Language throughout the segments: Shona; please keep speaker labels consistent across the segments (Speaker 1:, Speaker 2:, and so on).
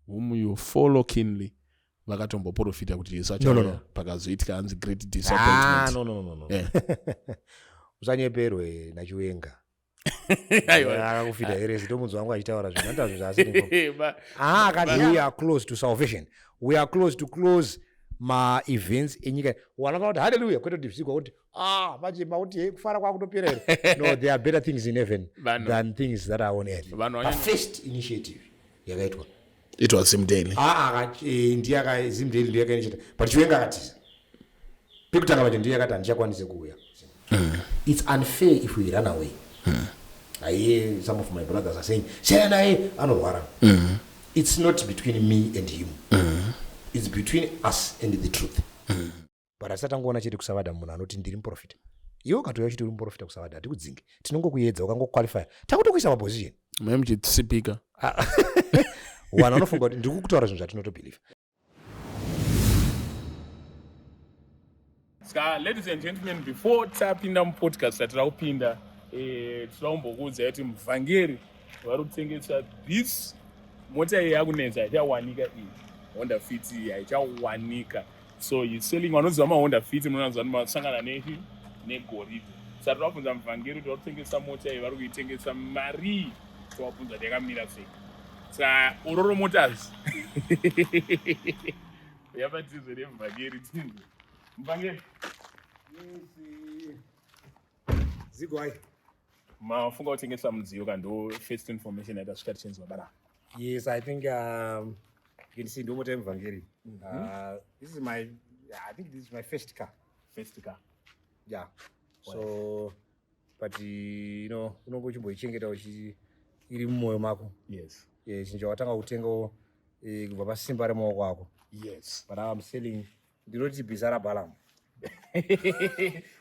Speaker 1: whom you follow keenly vakatomboprofita kuti Jesu achauya pakazoitika hanzi great disappointment.
Speaker 2: No. Usanyeperwe na Chiwenga. Akakufita here zitomudzi wangu achitaura zvinandazvo zvasiri. Akati we are close to salvation. We are close to close ma events enyika. Wanaka kuti hallelujah kwete kuti zvikwa kuti machema kuti kufara kwakutopera here. No, there are better things in heaven than things that are on earth. The first initiative yakaitwa.
Speaker 1: It was Zimdeli.
Speaker 2: Ndiye Zimdeli ndiye akainitiate. But Chiwenga akatiza. Pikutanga pacho ndiye akati andichakwanise kuuya. It's unfair if we run away. I hear some of my brothers are saying, it's not between me and him. It's between us and the truth. But asatangona chete kusavada munhu anoti ndiri muprofita. Iwo katoya chiti uri muprofita kusavada hatikudzinge. Tinongokuedza ukangoqualify. Takutokuisa paposition.
Speaker 1: Memchitsipika.
Speaker 2: Wana anofunga kuti ndiri kutaura zvinhu zvatinotobelieve.
Speaker 1: Ladies and gentlemen, before tapinda mupodcast atiraupinda tiraumbokuudza kuti muvhangeri vari kutengesa this mota iyi yakunetsa haichawanika iyi Honda Fit iyi haichawanika. So he's selling vanoziva maHonda Fit munonanzwa masangana negoridhe. Saka tirabvunza muvhangeri kuti vari kutengesa mota iyi vari kuitengesa mari towabvunza kuti yakamira sei. Saka Ororo Motors yapatizwe nemuvhangeri tinzwe. Muvhangeri
Speaker 2: Zigwai.
Speaker 1: Mafunga kutengesa mudziyo kando first information yatasvika tichenzi mabara.
Speaker 2: Yes, I think you can see Ndomota Evangeli. This is my, I think this is my first car.
Speaker 1: First car.
Speaker 2: Yeah. So, but you know, unongochimboichengeta iri mumwoyo mako.
Speaker 1: Yes.
Speaker 2: Yes, nchawatanga kutenga kubva pasimba remaoko ako.
Speaker 1: Yes.
Speaker 2: But I'm selling ndinoti bizarre balam.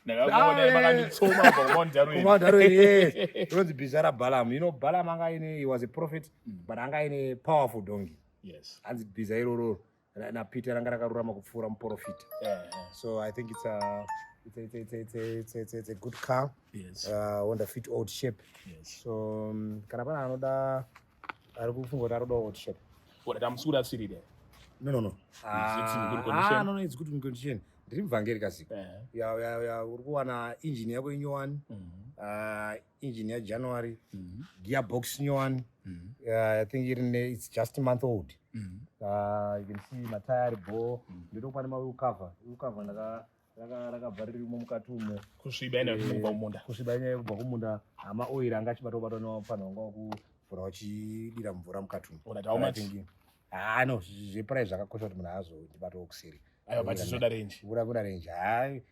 Speaker 1: Ndakaona makanditsoma
Speaker 2: pakumandaro yes. Ndinoti bizarre balam. You know Balaam he was a prophet but anga ine powerful donkey.
Speaker 1: Yes.
Speaker 2: Anzi bizarre roro na Peter anga rakarurama kupfuura muprofita. So I think it's a good car.
Speaker 1: Yes.
Speaker 2: Honda Fit old shape.
Speaker 1: Yes.
Speaker 2: So kana pana anoda ari kufunga kuti aroda old shape.
Speaker 1: What I'm sure that's it there.
Speaker 2: No.
Speaker 1: Is it in good condition?
Speaker 2: No, it's good in condition. Ndiri muvhangeri kasika. Uri kuwana engine yako inyowani. Engine yaJanuary. Gearbox inyowani. I think it's just a month old. You can see matire ball. Ndotopane ma wheel cover. Wheel cover rakabvaririmo mukati umo.
Speaker 1: Kusviba ine kubva kumunda.
Speaker 2: Kusviba ine kubva kumunda. Ama oil angachibatwa napanhonga kuvhura uchidira mvura mukati umo.
Speaker 1: How much?
Speaker 2: No, zveprice zvakakosha kuti munhu azondibatawo kuseri.
Speaker 1: But it's not a range.
Speaker 2: Would have range.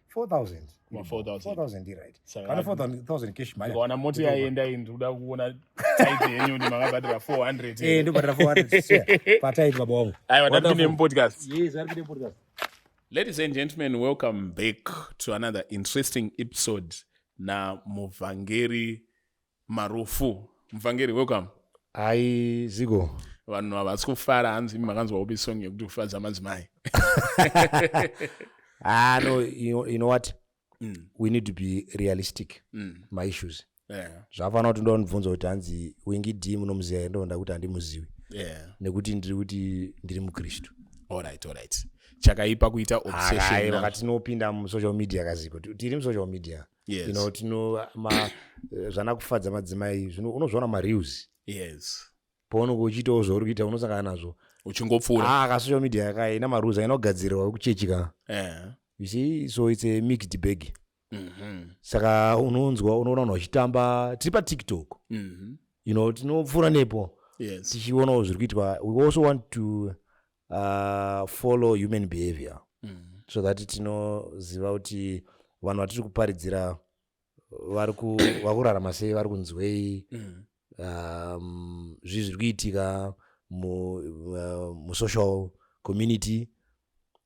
Speaker 2: 4,000. 4,000 right. Kana 4,000 cash money.
Speaker 1: Kana moti yaenda ndoda kuona type yenyu ndi makabadira 400.
Speaker 2: Ndo badira 400. Patai baba wangu.
Speaker 1: Aiwa ndapinde mu podcast.
Speaker 2: Yes, ndapinde mu podcast.
Speaker 1: Ladies and gentlemen, welcome back to another interesting episode na Muvhangeri Marufu. Muvhangeri, welcome.
Speaker 2: Ai Zigo.
Speaker 1: Vanhu havasi kufara hanzi makanzwa upi song yekuti kufadza madzimai.
Speaker 2: No, you know what? We need to be realistic. My issues. Zvafana kuti ndonibvunza kuti hanzi wingidi munomuziva here ndonda kuti handimuzivi. Nekuti ndiri kuti ndiri muKristu.
Speaker 1: Alright. Chakaipa kuita obsession.
Speaker 2: Wakati tinopinda musocial media kaziko. Tiri musocial media.
Speaker 1: Yes.
Speaker 2: You know, zvana kufadza madzimai unozviona mareels.
Speaker 1: Yes.
Speaker 2: Pono kuchitawo zvauri kuita unosangana nazvo.
Speaker 1: Uchingopfuura.
Speaker 2: Social media yakaina marules inogadzirwa kuchechika. You see, so it's a mixed bag. Saka unoona vanhu vachitamba tiri paTikTok. You know, tinopfuura nepo.
Speaker 1: Yes.
Speaker 2: Tichionawo zviri kuitwa. We also want to follow human behavior. So that tinoziva kuti vanhu vatiri kuparidzira vari kurarama sei, vari kunzwei. Zviri kuitika musocial community.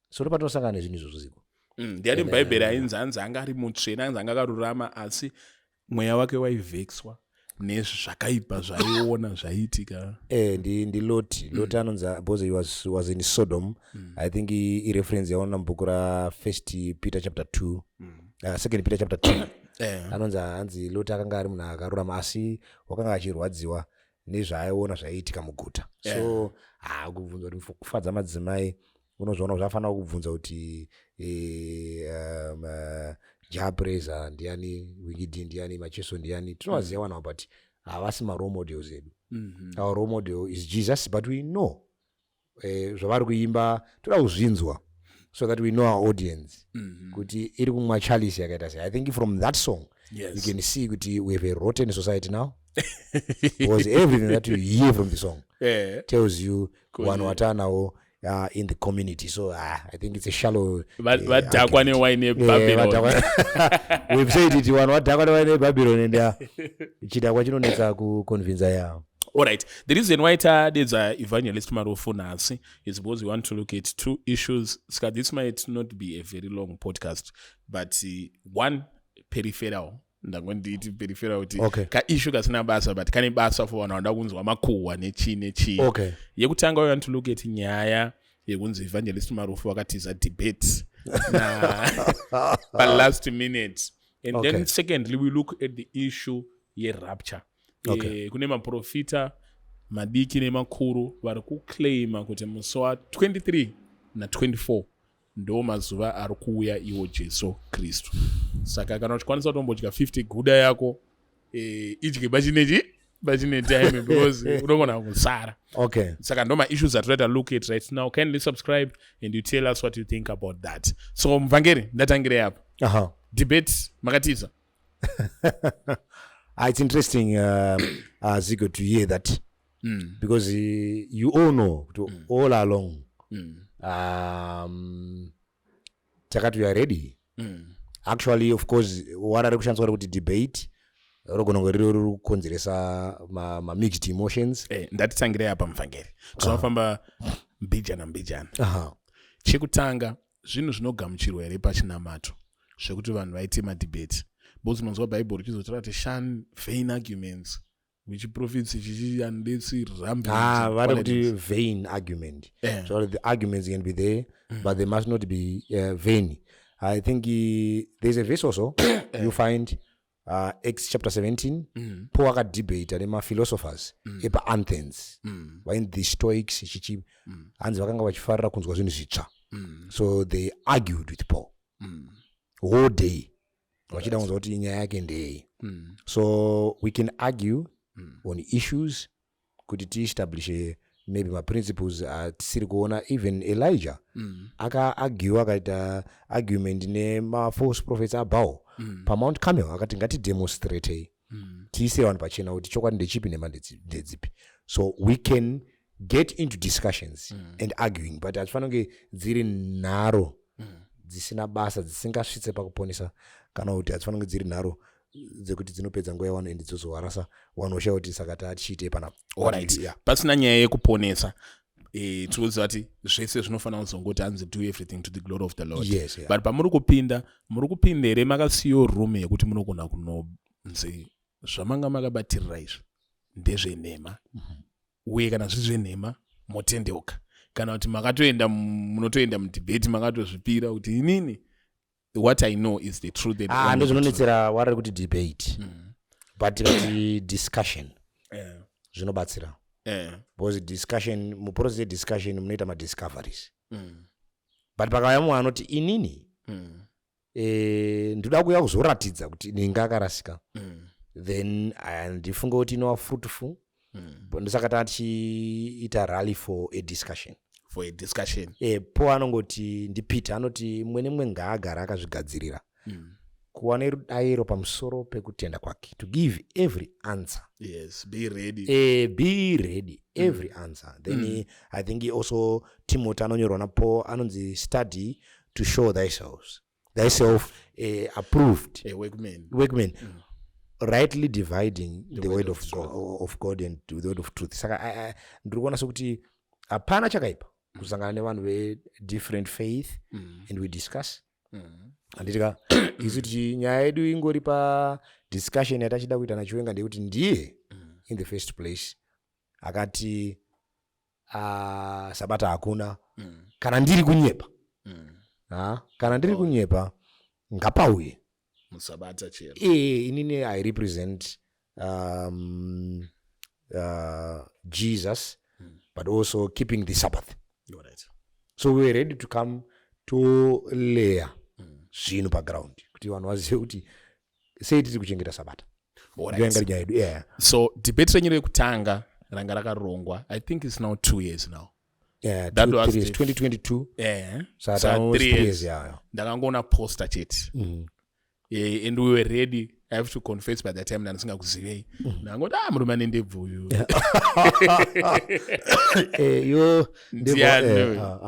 Speaker 2: So topatosangana nezvinhu izvozvo ziko.
Speaker 1: Ndiani mubhaibheri ainzi anzi anga ari mutsvene, anzi anga akarurama asi mweya wake waivhexwa nezvakaipa zvaiona zvaiitika.
Speaker 2: Ndi Loti. Loti anonzi because he was in Sodom. I think ireference yaona mubhuku ra1 Peter chapter 2. 2 Peter chapter 2. Anonzi Loti akanga ari munhu akarurama asi wakanga achirwadziwa nezvaaiona zvaiitika muguta. So kubvunza kuti kufadza madzimai unozviona zvafanira kubvunza kuti Japreza ndiani, Wikidi ndiani, Macheso ndiani, tinovaziva now, but havasi role models edu. Our role model is Jesus, but we know zvavari kuimba toda kuzvinzwa so that we know our audience kuti iri kumwa chalice yakaita sei. I think from that song you can see kuti we have a rotten society now because everything that you hear from the song tells you one watanawo in the community. So I think it's a shallow
Speaker 1: vadhakwa newine Babylon.
Speaker 2: We've said it, one vadhakwa newine Babylon, and chidakwa chinonetsa kuconvince yao.
Speaker 1: All right. The reason why there's a Evangelist Marufu Nasi is because we want to look at two issues. This might not be a very long podcast, but one peripheral. Peripheral ka issue kasina basa, but kane basa for wanoda kunzwa makuwa nechi.
Speaker 2: Okay.
Speaker 1: Yekutanga we want to look at nyaya yekunzi Evangelist Marufu wakatiza debate na last minute. And then secondly we look at the issue ye rapture. Kune maprofita madiki nemakuru vari kuclaima kuti musi wa 23 na 24 ndo mazuva ari kuuya iwo Jesu Kristu. Saka kana uchikwanisa kutombodya 50 guda yako idye bachine time because unogona kusara.
Speaker 2: Okay.
Speaker 1: Saka ndo ma-issues that we're look at right now. Kindly subscribe and you tell us what you think about that. So Mvangeri ndatangire apo. Debate makatiza.
Speaker 2: It's interesting, Zico, to hear that because you all know all along that we are ready. Actually, of course, what are the debate? Konzeresa ma mixed emotions.
Speaker 1: Ndatitangire apa Mvangeri. Tinofamba mbijana. Chekutanga zvinhu zvinogamuchirwa here pachinamato zvekuti vanhu vaite madebate. Both munzwa Bible chizotora kuti shun vain arguments which profits unless rambling.
Speaker 2: What about the vain argument? So the arguments can be there, but they must not be vain. I think there's a verse also you find Acts chapter 17. Paul had debate and my philosophers about Athens. When the Stoics so they argued with Paul all day. So we can argue on issues, could establish maybe my principles at Sirgona, even Elijah. Aka argue argument ne ma false prophets about pa Mount Carmel akatingati demonstrate tise one pachena uti chokwa ndechipi nemandedzipi. So we can get into discussions and arguing, but atifanonge dziri naro dzisina basa dzisingasvitse pakuponesa kana kuti atifanonge dziri naro dzekuti dzinopedza nguva yawano and dzozowarasa wanosha kuti sakata achiite pana.
Speaker 1: Alright. Pasina nyaya yekuponesa tinoziva kuti zvese zvinofanira kuzongoti anzi do everything to the glory of the Lord.
Speaker 2: Yes, yeah.
Speaker 1: But muri kupinda here makasiyo room yekuti munogona kunonzi zvamanga makabatirira izvi ndezvenhema uye kana zvizvenhema motendeuka kana kuti munotoenda mudebate makatozvipira kuti inini what I know is the truth.
Speaker 2: Ndozvinonetsera warari kuti debate but kuti discussion zvinobatsira because discussion muprocess discussion munoita madiscoveries but pakauya munhu anoti inini ndoda kuuya kuzoratidza kuti ninga akarasika then ndifunga kuti inova fruitful ndosaka tachiita rally for a discussion. Po anongoti ndipita anoti mwe ngaagara akazvigadzirira kuva nerudairo pamusoro pekutenda kwake to give every answer.
Speaker 1: Yes, be ready.
Speaker 2: Be ready every answer. Then I think he also Timothy anonyorwa na Paul anonzi study to show thyself approved workman rightly dividing the word of God and the word of truth. Saka ndiri kuona sokuti hapana chakaipa kusangana nevanhu ve different faith and we discuss anditika isu kuti nyaya yedu ingori pa discussion yatachida kuita na Chiwenga ndekuti ndiye in the first place akati sabata hakuna kana ndiri kunyepa kana ndiri kunyepa ngapauye
Speaker 1: musabata chero
Speaker 2: inini I represent Jesus, but also keeping the Sabbath.
Speaker 1: All right.
Speaker 2: So we were ready to come to layer zvinhu paground kuti vanhu vazive kuti sei tiri kuchengeta sabata.
Speaker 1: Right. So debate renyu rekutanga ranga rakarongwa, I think it's now 2 years now.
Speaker 2: Yeah,
Speaker 1: that was
Speaker 2: 2022.
Speaker 1: Yeah.
Speaker 2: So 3 years.
Speaker 1: Ndakangona poster chete. And we were ready. I have to confess by the time ndandisingakuzivei. Ndangoti murume ane ndebvu uyu.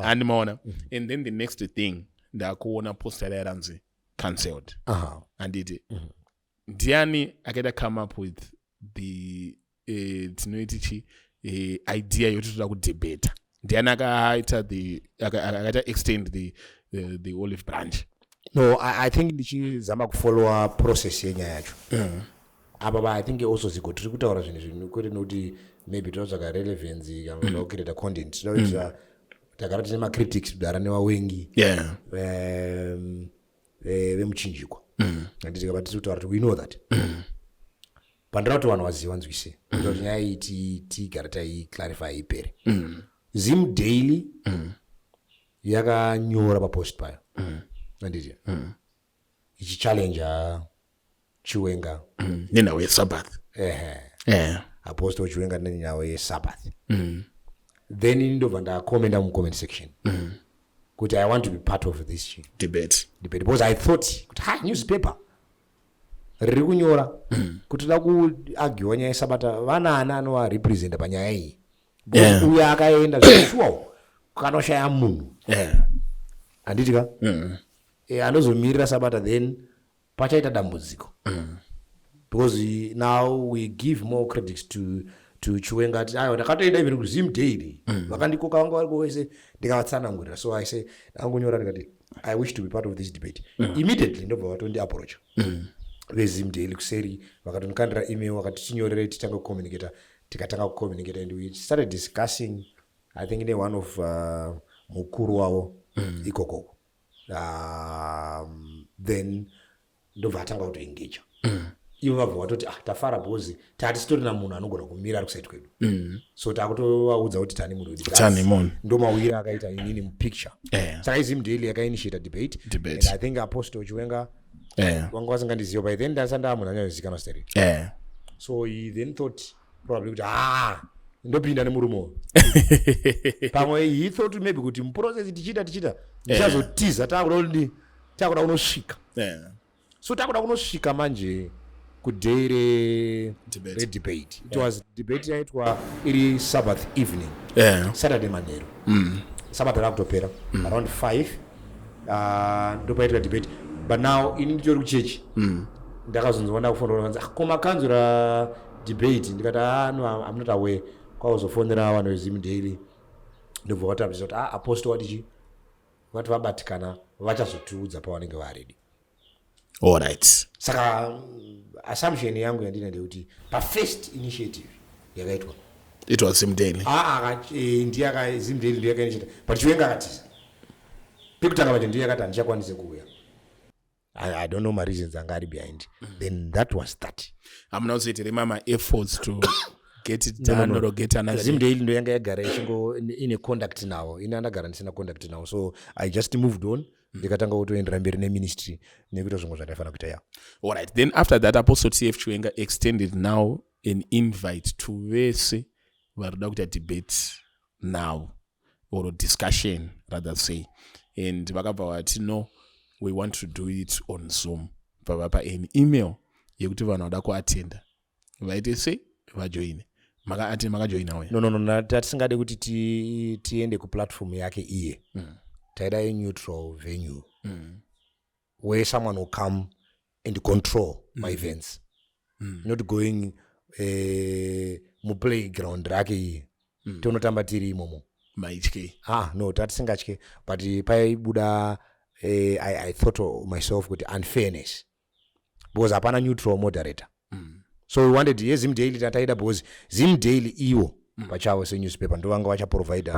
Speaker 1: Andimaona. And then the next thing ndakuona poster yaranzi cancelled. Anditi. Ndiani akaita come up with the tinoiti idea yoti toda kudebate. Ndiani akaita extend the olive branch.
Speaker 2: No, I think ndichizama kufollowa process yenyaya yacho. Apa I think also ziko tiri kutaura zvinhu kwete nokuti maybe totsvaga relevance kana kucreate content. Tinoita takara tine macritics kudara nevawengi vemuchinjikwa. Anditi but tiri kutaura we know that. Pandira kuti vanhu vaziva nzwise. Kuti nyaya iyi tigara taiclarify ipere. Zim Daily yakanyora papost payo. Anditi ichichallenja Chiwenga
Speaker 1: nenhau yeSabbath.
Speaker 2: Apostle Chiwenga nenhau yeSabbath. Then indobva ndakomenda mucomment section kuti I want to be part of this debate because I thought kuti newspaper riri kunyora kuti da kuargue nyaya yeSabata vanani anovarepresenta panyaya iyi. Uyo akaenda zveshuwa kanoshaya munhu. Anditi ka anozomirira Sabata then pachaita dambudziko. Because now we give more credits to Chiwenga ati ndakatoenda even ku Zim Daily vakandikoka vanga vari kwese ndikavatsanangurira. So I say ndangonyora ndikati I wish to be part of this debate. Immediately ndobva vatondi approach veZim Daily kuseri vakatondikandira email vakati tinyorere titange kucommunicate. Tikatanga kucommunicate and we started discussing. I think in one of mukuru wavo ikoko. Then ndobva atanga kutoengage. Ivo vabva vatoti tafara because tatitorina munhu anogona kumira ari kuside kwedu. So takutovaudza kuti tani munhu ndomawira akaita inini mupicture. Saka iZim Daily yakainitiate debate. And I think Apostle Chiwenga wanga vasingandiziva by then ndasanda munhu anyazikanwa stereo. So he then thought probably kuti ndopinda nemurumo. Pamwe he thought maybe kuti muprocess tichita ndichazotiza takuda kunosvika. So takuda kunosvika manje kudai redebate. It was debate yaitwa iri Sabbath evening. Saturday manheru. Sabbath rakutopera around 5 ndopaitika debate. But now ini nditori kuchechi ndakazonzwa kufonera koma kanzura debate ndikati no I'm not aware. Kwazofonera vanhu veZim Daily ndobva vatambisa kuti apostle wadichi vati vabatikana vachazotiudza pavanenge varedi.
Speaker 1: All right.
Speaker 2: Saka assumption yangu yandina ndekuti first initiative yakaitwa
Speaker 1: it was Zim Daily.
Speaker 2: Ndiye Zim Daily ndiye yakainitiate but Chiwenga akatiza pekutanga pacho ndiye yakati handichakwanise kuuya. I don't know my reasons anga ari behind. Then that was that. I'm
Speaker 1: not saying remember efforts to get it done or get another.
Speaker 2: Zim Daily ndo yanga yagara ichingo ine contact nawo ine andagara ndisina contact nawo, so I just moved on. Ndikatanga kutoendera mberi neministry nekuita zvimwe zvandaifanira kuita ya.
Speaker 1: All right, then after that Apostle TF Chiwenga extended now an invite to vese varikuda kuita debate now or discussion rather say, and vakabva vati no, we want to do it on Zoom. Pavapa an email yekuti vanhu vada kuatenda vaite se vajoine makajoina we.
Speaker 2: No, tatisingade kuti tiende kuplatform yake iye. Taida a neutral venue where someone will come and control my events. Not going mu playground rake iye. Tonotamba tiri imomo.
Speaker 1: Maitke.
Speaker 2: No, tatisingachke. But paibuda I thought of myself with unfairness because hapana neutral moderator. So we wanted Zim Daily tataida because Zim Daily iwo pachavo se newspaper ndo vanga vacha provide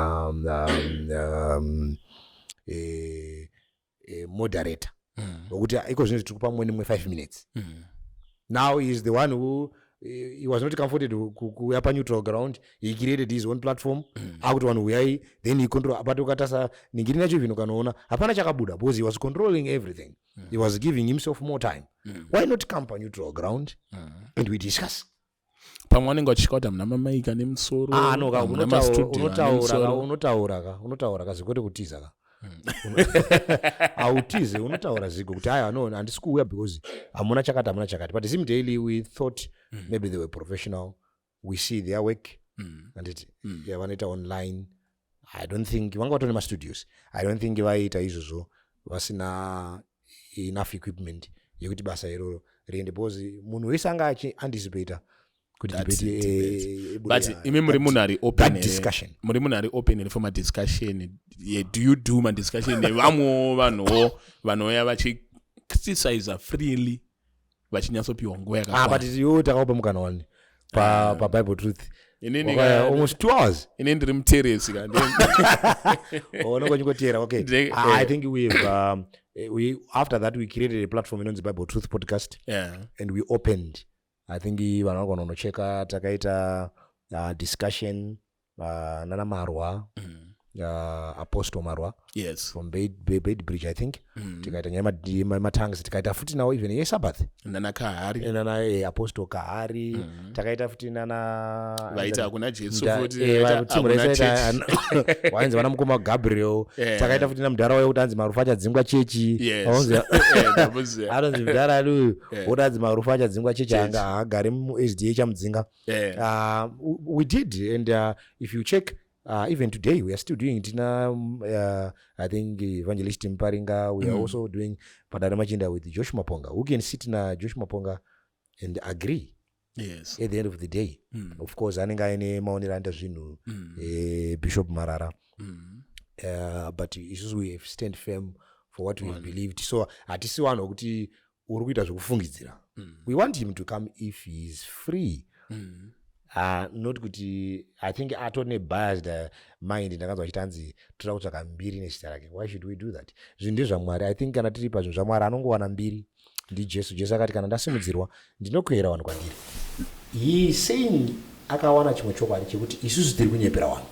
Speaker 2: moderator. Ukuthi iko zvinhu tikupa mwe 5 minutes. Now he is the one who he was not comfortable kuuya paneutral ground. He created his own platform. Akuti vanhu uyai, then he control. But ukatasa ningiri nacho vinhu kanoona hapana chakabuda because he was controlling everything. He was giving himself more time. Why not come paneutral ground and we discuss?
Speaker 1: Pamwe anenge achikauta muna mamaika nemusoro.
Speaker 2: Unotaura kazikote kutiza ka. Autize unotaura zigo kuti aya no handisi kuuya because hamuna chakati. But sim daily we thought maybe they were professional. We see their work and it vanoita online. I don't think vanga vatori studios. I don't think vaita izvozvo vasina enough equipment yekuti basa iroro riende because munhu wese anga achianticipator kuti debate.
Speaker 1: But imi muri munhu ari open discussion. Muri munhu ari open for my discussion. Do you do my discussion nevamwe vanouya vachi criticize freely vachinyatsopiwa nguva yakakwana.
Speaker 2: But iwo takaupa mukana wani pa Bible Truth. Almost 2 hours.
Speaker 1: Ine ndiri muteresi kandi.
Speaker 2: Nokonyingotera. Okay. I think we after that we created a platform inonzi Bible Truth podcast. And we opened. I think vanhu vanogona kunocheka takaita discussion nana Marwa. Apostle Marwa from Bait Bridge, I think. Tikaita nyaya matangs tikaita futi nawo even yeSabbath
Speaker 1: nana Kahari
Speaker 2: nana Apostle Kahari takaita futi nana
Speaker 1: vaita kuna Jesu futi
Speaker 2: wainzi vana mukoma Gabriel takaita futi na mudhara wayo kuti anzi Marufu achadzingwa chechi anonzi mudhara aduyu udanzi Marufu achadzingwa chechi anga haagari muSDA chamudzinga. We did, and if you check even today we are still doing it I think Evangelist Mparinga. We are also doing Padara Machinda with Josh Maponga. Who can sit na Josh Maponga and agree at the end of the day. Of course anenga ine maonelanda zvinhu Bishop Marara, but issues we stand firm for what we have believed. So hatisi vanhu kuti uri kuita zvokufungidzira. We want him to come if he is free. Not kuti I think atone biased mind ndakanzwa chitanzi toda kutsvaka mbiri nezita rake. Why should we do that? Zvinhu ndezvaMwari. I think kana tiri pazvinhu zvaMwari anongowana mbiri ndiJesu akati kana ndasimudzirwa ndinokwera vanhu kwandiri. He is saying akawana chimwe chokwadi chekuti isusu tiri kunyepera vanhu.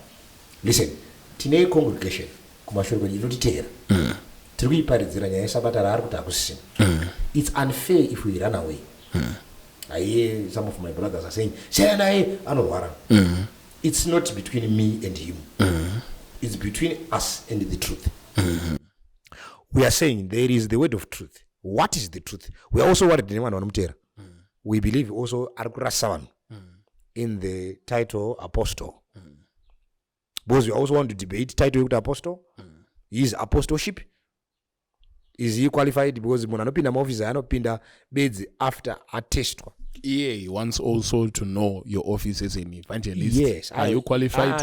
Speaker 2: Listen, tine congregation kumashure kwedu inotiteera. Tiri kuiparidzira nyaya yeSabata raari kuti hakusisina. It's unfair if we run away. I hear some of my brothers are saying, it's not between me and him. It's between us and the truth. We are saying there is the word of truth. What is the truth? We are also worried. We believe also Arkurasavan in the title apostle. Because we also want to debate title apostle. Is apostleship? Is he qualified? Because munanopinda maoffice anopinda beds after a test.
Speaker 1: He wants also to know your office as an evangelist.
Speaker 2: Yes.
Speaker 1: Are you qualified?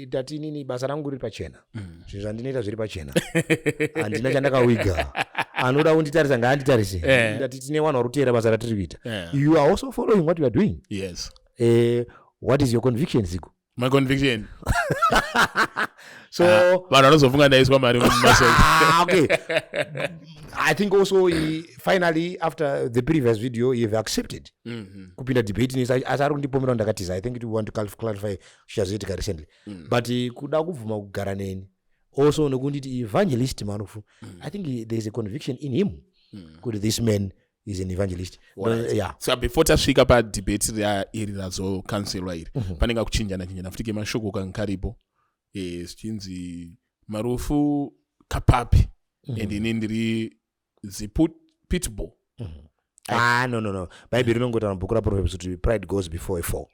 Speaker 2: Dati nini basa rangu riri pachena. Zvinhu zvandinoita zviri pachena. Handina chandakawiga. Anoda kunditarisa ngaanditarise. Dati tine vanhu vari kuteera basa ratiri kuita. You are also following what we are doing.
Speaker 1: Yes.
Speaker 2: What is your conviction, Zico?
Speaker 1: My conviction.
Speaker 2: So okay. I think also he finally after the previous video he have accepted kupinda debate ni asari kundipomera ndakatiza. I think we want to clarify zvichazoitika recently. But kuda kubvuma kugara neni also nokunditi Evangelist Marufu. I think there is a conviction in him kuti this man is an evangelist.
Speaker 1: So before tasvika pa debate iri razo cancelwa iri panenga kuchinjana futi mashoko kankaripo zvichinzi Marufu kapapi and ine ndiri pitbull.
Speaker 2: No. Bible rinongotaura mubhuku raProverbs kuti pride goes before a fall.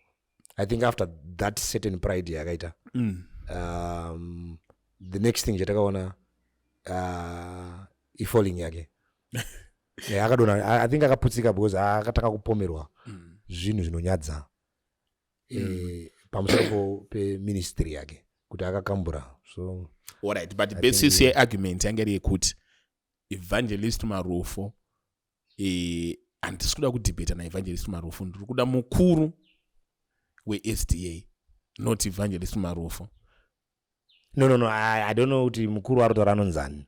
Speaker 2: I think after that certain pride yakaita the next thing chatakaona ifalling yake. Akadona I think akaputsika because akataka kupomerwa zvinhu zvinonyadza pamusoro peministry yake kuti akakambura. So
Speaker 1: alright, but the basis argument yange iri yekuti Evangelist Marufu handisi kuda kudebata naEvangelist Marufu, ndiri kuda mukuru weSDA, not Evangelist Marufu.
Speaker 2: No, I don't know kuti mukuru arotora anonzani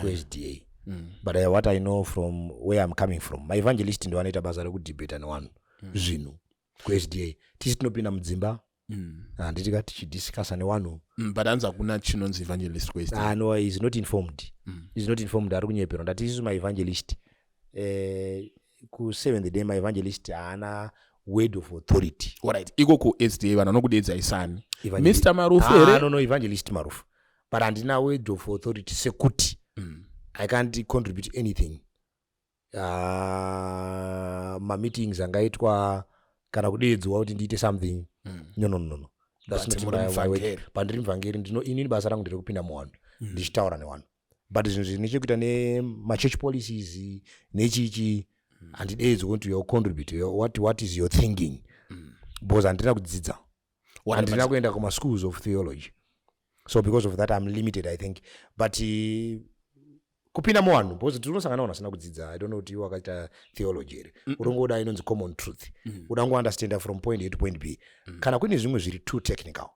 Speaker 2: kuSDA. But what I know from where I'm coming from, my evangelist ndo anoita basa rekudebata nevanhu zvinhu. kuSDA tisi tinopinda mudzimba handiti tichidiscussa newanhu
Speaker 1: but hanzi hakuna chinonzi evangelist kuSDA.
Speaker 2: No, is not informed. Is not informed ari kunyepera ndati isusu maevangelist ku7th day maevangelist haana word of authority.
Speaker 1: Alright, iko kuSDA vanhu vanokudedzai sani Mr. Marufu here?
Speaker 2: No, evangelist Marufu, but handina word of authority sekuti I can't contribute anything. Meetings angaitwa kana kudeedzwa kuti ndiite something. No. That's not my way. Pandiri mvangeri inini basa rangu nderekupinda muwanhu ndichitaura newanhu, but zvinhu zvine chekuita nemachurch policies nechichi handideedzwi kuti you contribute what is your thinking, because handina kudzidza, handina kuenda kuma schools of theology, so because of that I'm limited I think. But kupinda muwanhu because tinosangana vasina kudzidza, I don't know kuti iwo akaita theology here, urongoda inonzi common truth, udango understand from point A to point B. Kana kune zvimwe zviri too technical,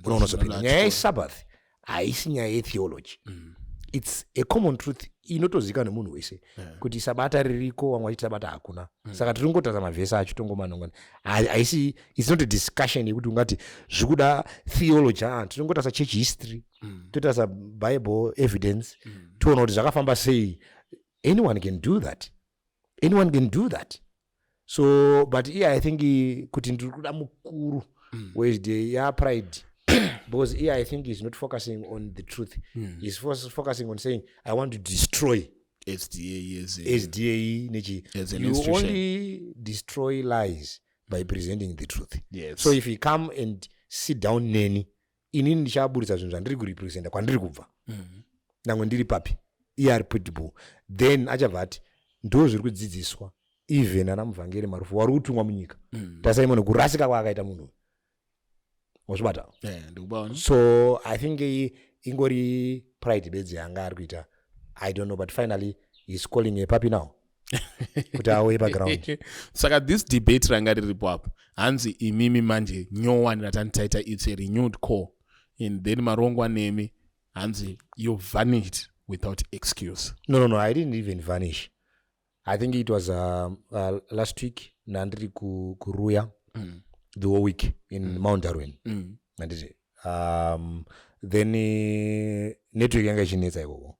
Speaker 2: unonosopinda nyaya yeSabbath haisi nyaya yetheology. It's a common truth inotozikanwa nemunhu wese kuti sabata ririko, vamwe vachiti sabata hakuna. Saka tiringotadza mavhesi acho tongomanongana, haisi, it's not a discussion yekuti ungati zvikuda theology. Tinongotadza church history, totadza Bible evidence, toona kuti zvakafamba sei. Anyone can do that. So but here I think kuti ndiri kuda mukuru weSDA pride, because here I think he's not focusing on the truth. He's focusing on saying I want to destroy
Speaker 1: SDA
Speaker 2: as an
Speaker 1: institution.
Speaker 2: You only destroy lies by presenting the truth.
Speaker 1: Yes.
Speaker 2: So if you come and sit down neni, inini ndichaburitsa zvinhu zvandiri kurepresenta kwandiri kubva, namwe ndiri papi, iye ari pitbull, then achabva ati ndo zviri kudzidziswa even ana muvhangeri Marufu wari kutumwa munyika. Tasaimone kurasika kwaakaita munhu wazvibata. So I think ingori pride bedzi yanga ari kuita, I don't know, but finally he's calling a puppy now kuti auye paground.
Speaker 1: Saka this debate ranga riripo apo hanzi imimi manje nyowani ratanitaita it's a renewed call, and then marongwa nemi hanzi you vanished without excuse.
Speaker 2: No, I didn't even vanish. I think it was last week nandiri kuruya the whole week in Mount Darwin. Then network yanga ichinetsa ikoko,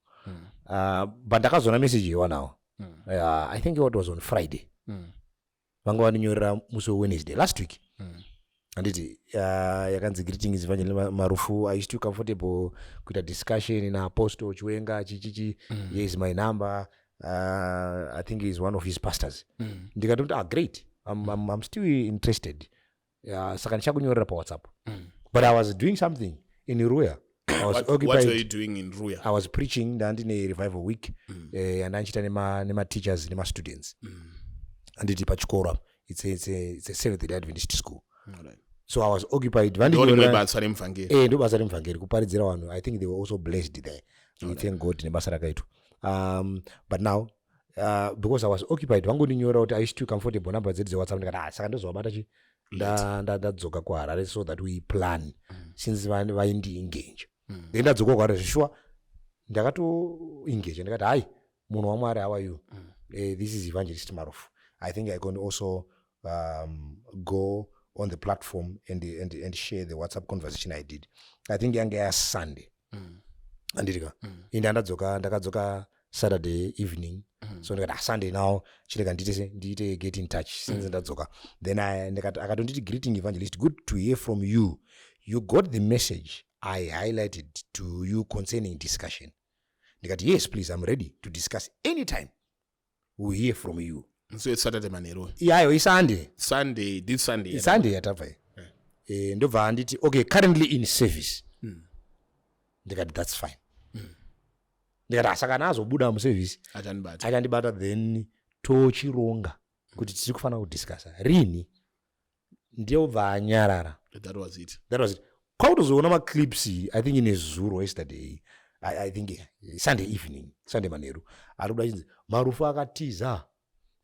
Speaker 2: but ndakazona message iwanawo. I think it was on Friday. Vanga vaninyorera musi Wednesday last week. Anditi yakanzi greetings Evangelist Marufu, I used to comfortable kuita discussion in Apostle Chiwenga chichichi. Here is my number. I think he's one of his pastors. Ndikati kuti great, I'm still interested. Saka ndichakunyorera pa WhatsApp. But I was doing something in Ruya.
Speaker 1: What were you doing in Ruya?
Speaker 2: I was preaching ndandine revival week, and anchita nema teachers nema students. Anditi pachikora. It's a Seventh-day Adventist school. Alright. So I was occupied.
Speaker 1: Ndo basa remvangeri
Speaker 2: kuparidzira vanhu. I think they were also blessed there. We thank God nebasa rakaitwa. But now because I was occupied, vangoninyora kuti I used to comfortable number dzedu WhatsApp, ndikati saka ndozobata chi ndadzoka kuHarare so that we plan since vaindi engage. Then ndadzoka kuHarare sure ndakato engage, ndikati hai munhu waMwari, how are you? This is Evangelist Marufu. I think I can also go on the platform and share the WhatsApp conversation I did. I think yanga Sunday. Andika. Ndakadzoka Saturday evening. So ndikati Sunday now chireka ndite get in touch since ndadzoka. Then akatonditi greeting Evangelist, good to hear from you. You got the message I highlighted to you concerning discussion. Ndikati yes please, I'm ready to discuss anytime. We hear from you.
Speaker 1: So it's Saturday manero.
Speaker 2: Yeah, it's Sunday.
Speaker 1: This Sunday.
Speaker 2: It's Sunday yatava. Ndobva anditi okay, currently in service. Ndikati that's fine. Ndikati saka nazobuda muservice achandibata then tochironga kuti tiri kufanira kudiscussa rini, ndiyobva anyarara.
Speaker 1: That was it.
Speaker 2: Kwautozoona maclips I think in Zuro yesterday, I think Sunday evening, Sunday manheru, arikuda chinzi Marufu akatiza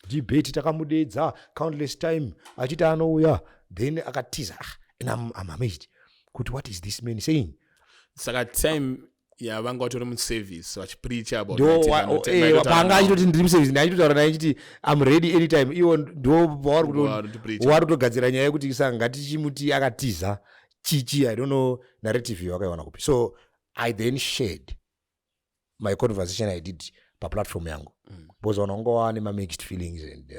Speaker 2: debate takamudedza countless time achiti anouya, then akatiza, and I'm amazed kuti what is this man saying.
Speaker 1: Saka time Yeah, vangatori muservice vachipreach about
Speaker 2: panga achitoti ndiri muservice ndachitotaura naye chiti I'm ready anytime. Iwo ndo wauri kutogadzira nyaya yekuti saka ngatichimuti akatiza chichi I don't know narrative iyo wakaiwana kupi. So I then shared my conversation I did paplatform yangu because vanongowa nema-mixed feelings and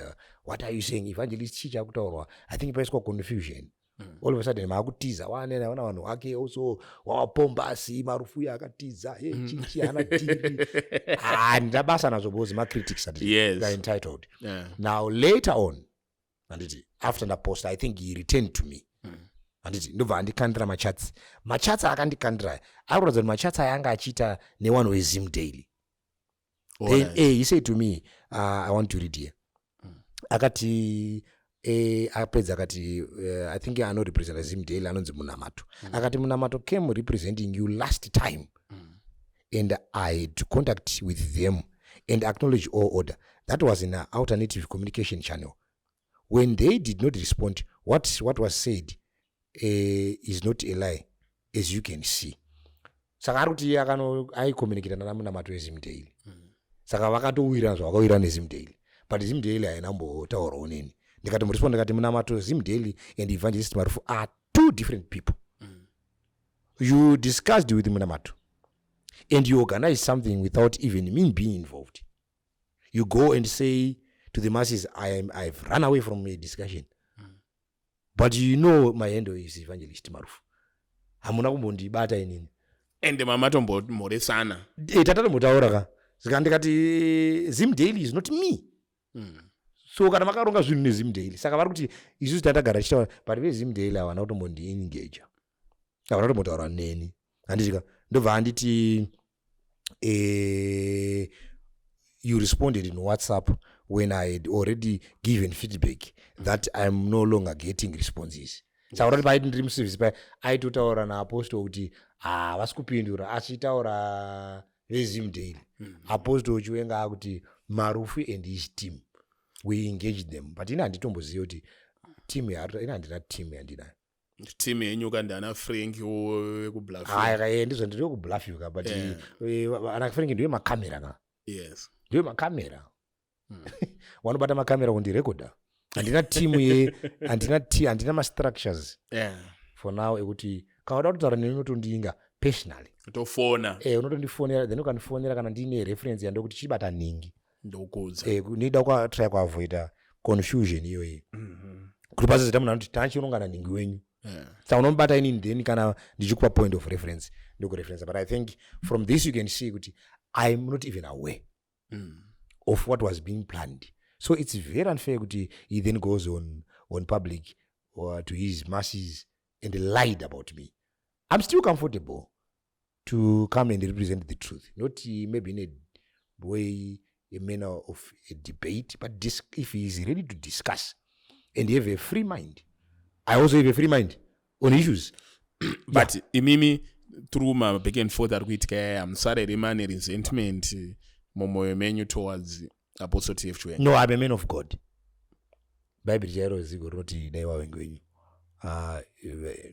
Speaker 2: what are you saying Evangelist chichi akutaurwa I think paiswa confusion. All of a sudden maakutiza wanena wana vanhu wake also wawapombasi Marufu akatiza chichi hana TV. Ndabasa nazo because ma-critics are entitled. Now later on anditi after ndapost I think he returned to me anditi ndobva andikandira machats akandikandira akuratidza kuti machats ayanga achiita neone weZimDaily. Then he said to me I want to read here akati apedza akati I think anorepresenta ZimDaily anonzi Munamato akati Munamato came representing you last time and I had to contact with them and acknowledge all order. That was in an alternative communication channel. When they did not respond, what was said is not a lie, as you can see. Saka ari kuti aicommunicate naMunamato weZimDaily. Saka vakatowira zvakawira neZimDaily. But ZimDaily hainambotaurawo neni. Ndikatomuresponda ndikati Munamato ZimDaily and Evangelist Marufu are two different people. You discussed with Munamato and you organize something without even me being involved. You go and say to the masses, I've run away from a discussion. But you know my handle is Evangelist Marufu. Hamuna kumbondibata inini.
Speaker 1: Ende mamato mboresana.
Speaker 2: Tatatomutaura ka. Saka ndikati ZimDaily is not me. So kana makaronga zvinhu neZimDaily. Saka vari kuti isusu tatagara tichitaura but veZimDaily havana kutombondi-engage. Havana kutombotaura neni. Handitika ndobva handiti you responded in WhatsApp when I had already given feedback that I'm no longer getting responses. Saka urati paiti ndiri muservice paya aitotaura naapostle kuti havasi kupindura achitaura veZimDaily. Apostle Chiwenga akuti Marufu and his team we engaged them but ina handitomboziva kuti team ina handina team yandinayo.
Speaker 1: Team yenyuka ndana Frank wekubluff.
Speaker 2: Ndizvo ndiri wekubluffika but ana Frank ndiwe makamera ka.
Speaker 1: Yes.
Speaker 2: Ndiwe makamera. Wanobata makamera kundirekodha. Handina team handina ma-structures. For now ekuti kana uda kutaura neni unotondinga personally.
Speaker 1: Utofona.
Speaker 2: Unotondifonera then ukandifonera kana ndine reference yandokuti chibata ningi.
Speaker 1: Ndokudza.
Speaker 2: Nida kwatry kuavoida confusion iyoyi. Kuti pasazita munhu anoti tachirongana ningi wenyu. Saka unomubata inini then kana ndichikupa point of reference ndokureferensa. But I think from this you can see kuti I'm not even aware of what was being planned. So it's very unfair kuti he then goes on public or to his masses and lied about me. I'm still comfortable to come and represent the truth. Not maybe in a way, a manner of a debate, but if he is ready to discuss and have a free mind. I also have a free mind on issues.
Speaker 1: But imimi through my back and forth that I'm sorry remaining resentment momoyo menyu towards Apostle TF Chiwenga.
Speaker 2: No, I'm a man of God. Bible jaro zigo roti daiwa wengu.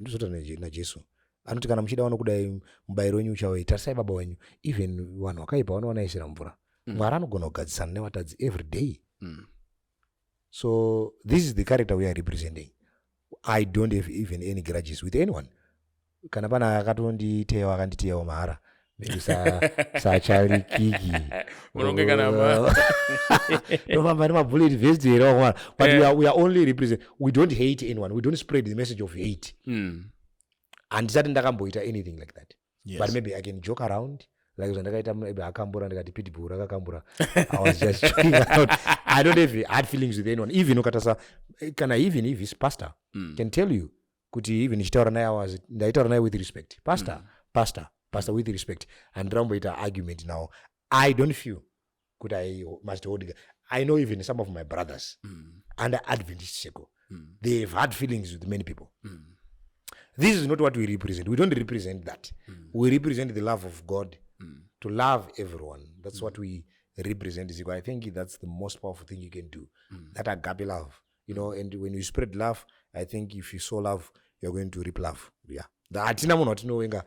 Speaker 2: Ndizota na Jesu. Anoti kana muchida wano kudai mubairo wenyu uchawaita sai baba wenyu even vanhu vakaipa vanoisira mvura. Mwari anogona kugadzisana nevatadzi every day. So this is the character we are representing. I don't have even any grudges with anyone. Kana pana akatonditewa akanditewa mahara. Maybe sachari kiki.
Speaker 1: Munonge kana ma.
Speaker 2: No mama bullet vest here one. But we are only represent. We don't hate anyone. We don't spread the message of hate. And certain ndakamboita anything like that. Yes. But maybe I can joke around. Like ndakaita maybe akambura ndikati pitbull akambura. I was just joking around. I don't have hard feelings with anyone. Even ukatasa kana even if his pastor can tell you kuti even chitaura naye ndaitaura naye with respect. Pastor with respect. And ramboita argument now. I don't feel could I must hold. I know even some of my brothers under Adventist circle. They've had feelings with many people. This is not what we represent. We don't represent that. We represent the love of God to love everyone. That's what we represent. I think that's the most powerful thing you can do. That agape love, and when you spread love, I think if you sow love, you're going to reap love. Yeah. hatina munhu watinowenga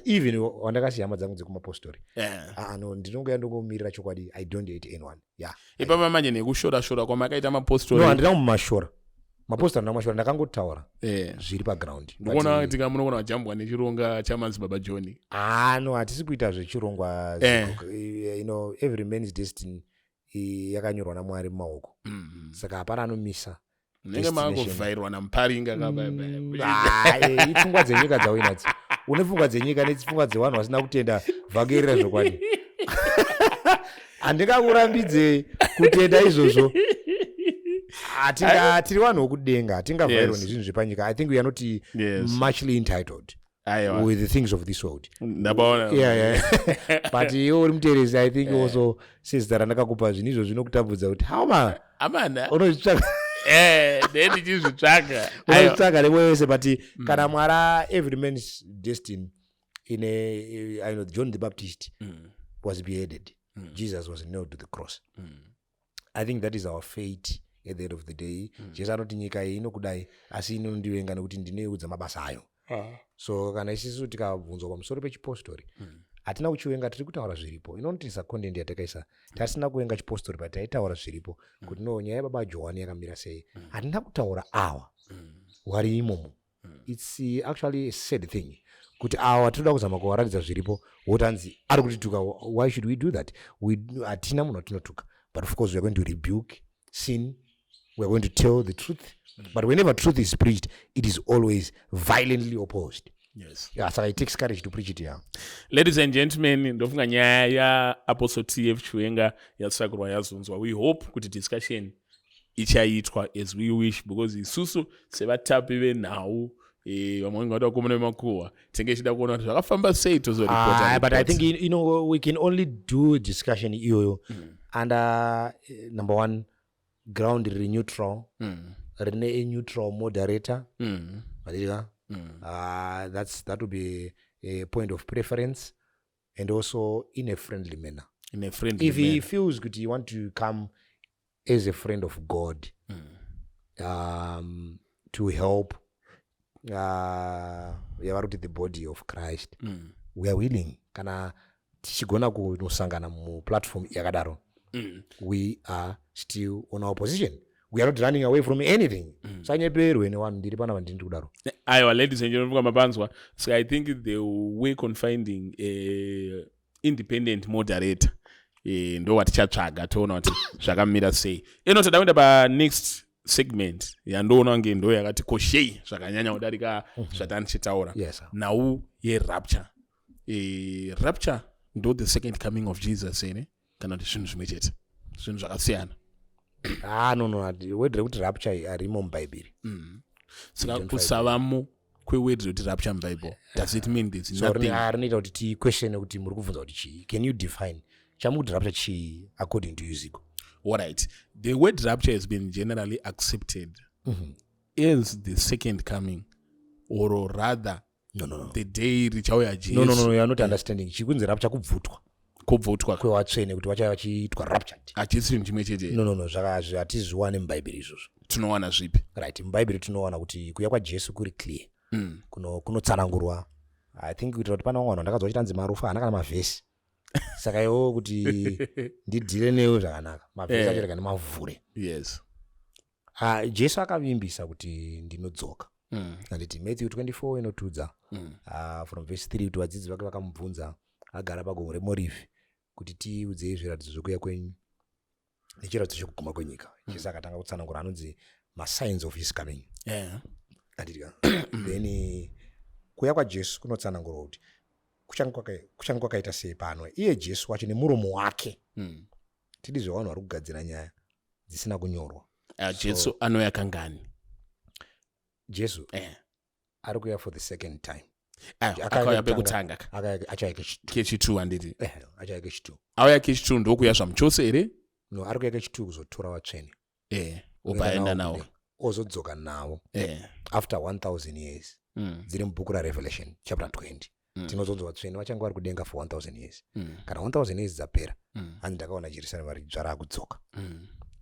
Speaker 2: even wandakasiya hama dzangu dzekumapostori no ndinongoya ndongomirira chokwadi I don't hate anyone
Speaker 1: ipapa manje nekushora kwamakaita mapostori
Speaker 2: no handina mumashora mapostori namashora ndakangotaura zviri paground
Speaker 1: ndikuona kuti munogona wajambwa nechironga chamanzi baba John
Speaker 2: no hatisi kuita zvechirongwa every man's destiny yakanyorwa naMwari mumaoko saka hapana anomisa
Speaker 1: nenge makovhairwa namuparinga
Speaker 2: ipfungwa dzenyika dzauinadzi une pfungwa dzenyika nepfungwa dzevanhu vasina kutenda vhagerera zvokwadi handingakurambidze kutenda izvozvo tiri vanhu vokudenga hatingavhairwa nezvinhu zvepanyika. I think we are not muchly entitled with the things of this world. But iwe uri muteresi I think also sezita randakakupa zvinhu izvo zvinokutambudza kuti hauma unozvitsvaka unozvitsvaka nemwoyo wese but kana Mwara every man's destiny in I know John the Baptist was beheaded. Jesus was nailed to the cross. I think that is our fate at the end of the day. Jesu anoti nyika iyi inokudai asi inondivenga nekuti ndineudza mabasa ayo. So kana isisu tikabvunzwa pamusoro pechipostori hatina kuchiwenga, tiri kutaura zviripo. Inonotisa content yatakaisa tasina kuwenga chipostori but taitaura zviripo kuti no nyaya yababa Johani yakamira sei. Hatina kutaura awa wari imomo. It's actually a sad thing kuti awa tinoda kuzama kuwaratidza zviripo wotanzi ari kutituka. Why should we do that? Hatina munhu watinotuka, but of course we are going to rebuke sin. We are going to tell the truth. But whenever truth is preached, it is always violently opposed.
Speaker 1: Yes.
Speaker 2: So it takes courage to preach it here.
Speaker 1: Ladies and gentlemen, ndofunga nyaya ya Apostle TF Chiwenga yatsvakurwa yazunzwa. We hope kuti discussion ichaitwa as we wish, because isusu sevatapi venhau vamwe vangada kukomana vemakuhwa tenge chida kuona kuti zvakafamba sei tozoripota.
Speaker 2: But I think we can only do discussion iyoyo under number one, ground riri neutral, rine a neutral moderator. That would be a point of preference, and also in a friendly manner. If he feels good, you want to come as a friend of God, to help the body of Christ, we are willing. Kana tichigona kunosangana mu platform yakadaro, we are still on our position. We are not running away from anything.
Speaker 1: Ladies and gentlemen, so I think they will work on finding a independent moderator. Ndo watichatsvaga toona kuti zvakamira sei. Tadaenda pa next segment yandoona nge ndo yakati koshei zvakanyanya kudarika zvatanichitaura. Now rapture. Rapture ndo the second coming of Jesus ene kana kuti zvinhu zvimwe chete. Zvinhu zvakasiyana.
Speaker 2: No, word rekuti rapture arimo mubhaibheri.
Speaker 1: Saka kusavamo kweword rekuti rapture mubhaibheri, does it mean there's nothing?
Speaker 2: Rinoita kuti tiquestione kuti muri kubvunza kuti chii. Can you define chamukuti rapture chii according to you, Ziko?
Speaker 1: Alright, the word rapture has been generally accepted as the second coming, or rather the day richauya Jesus.
Speaker 2: No, you are not understanding. Chikunzi rapture kubvutwa kwevatsvene kuti vachaitwa raptured.
Speaker 1: Hatisi chimwe chete.
Speaker 2: No, hatizviwane mubhaibheri izvozvo.
Speaker 1: Tinowana zvipi?
Speaker 2: Right, mubhaibheri tinowana kuti kuuya kwaJesu kuri clear. Kunotsanangurwa. I think kuitira kuti pana vanhu ndakazwa chitanzi Marufu haana kana mavhesi. Saka iwo kuti ndidhile newe zvakanaka. Mavhesi achereka nemavhure.
Speaker 1: Yes.
Speaker 2: Jesu akavimbisa kuti ndinodzoka. Anditi Matthew 24 inotudza. From verse 3 kuti vadzidzi vake vakamubvunza agara pagomo reMorifi kuti tiudze zviratidzo zvokuuya kwenyu nechiratidzo chokuguma kwenyika. Jesu akatanga kutsanangura anonzi signs of his coming. Then kuuya kwaJesu kunotsanangurwa kuti kuchange kwakaita sei pano. Iye Jesu wacho nemuromo wake tidi zvevanhu vari kugadzira nyaya dzisina kunyorwa.
Speaker 1: Jesu anouya kangani?
Speaker 2: Jesu ari kuuya for the second time.
Speaker 1: Akauya pekutanga
Speaker 2: achauya
Speaker 1: kechitu handiti
Speaker 2: achauya kechitu.
Speaker 1: Auya kechitu ndokuuya zvamuchose here?
Speaker 2: No, ari kuuya kechitu kuzotora vatsvene
Speaker 1: upaenda nawo
Speaker 2: ozodzoka nawo after 1000 years. Dziri mubhuku raRevelation chapter 20. Tinozonzwa vatsvene vachange vari kudenga for 1000 years. Kana 1000 years dzapera hanzi ndakaona Jerusalema ridzva raakudzoka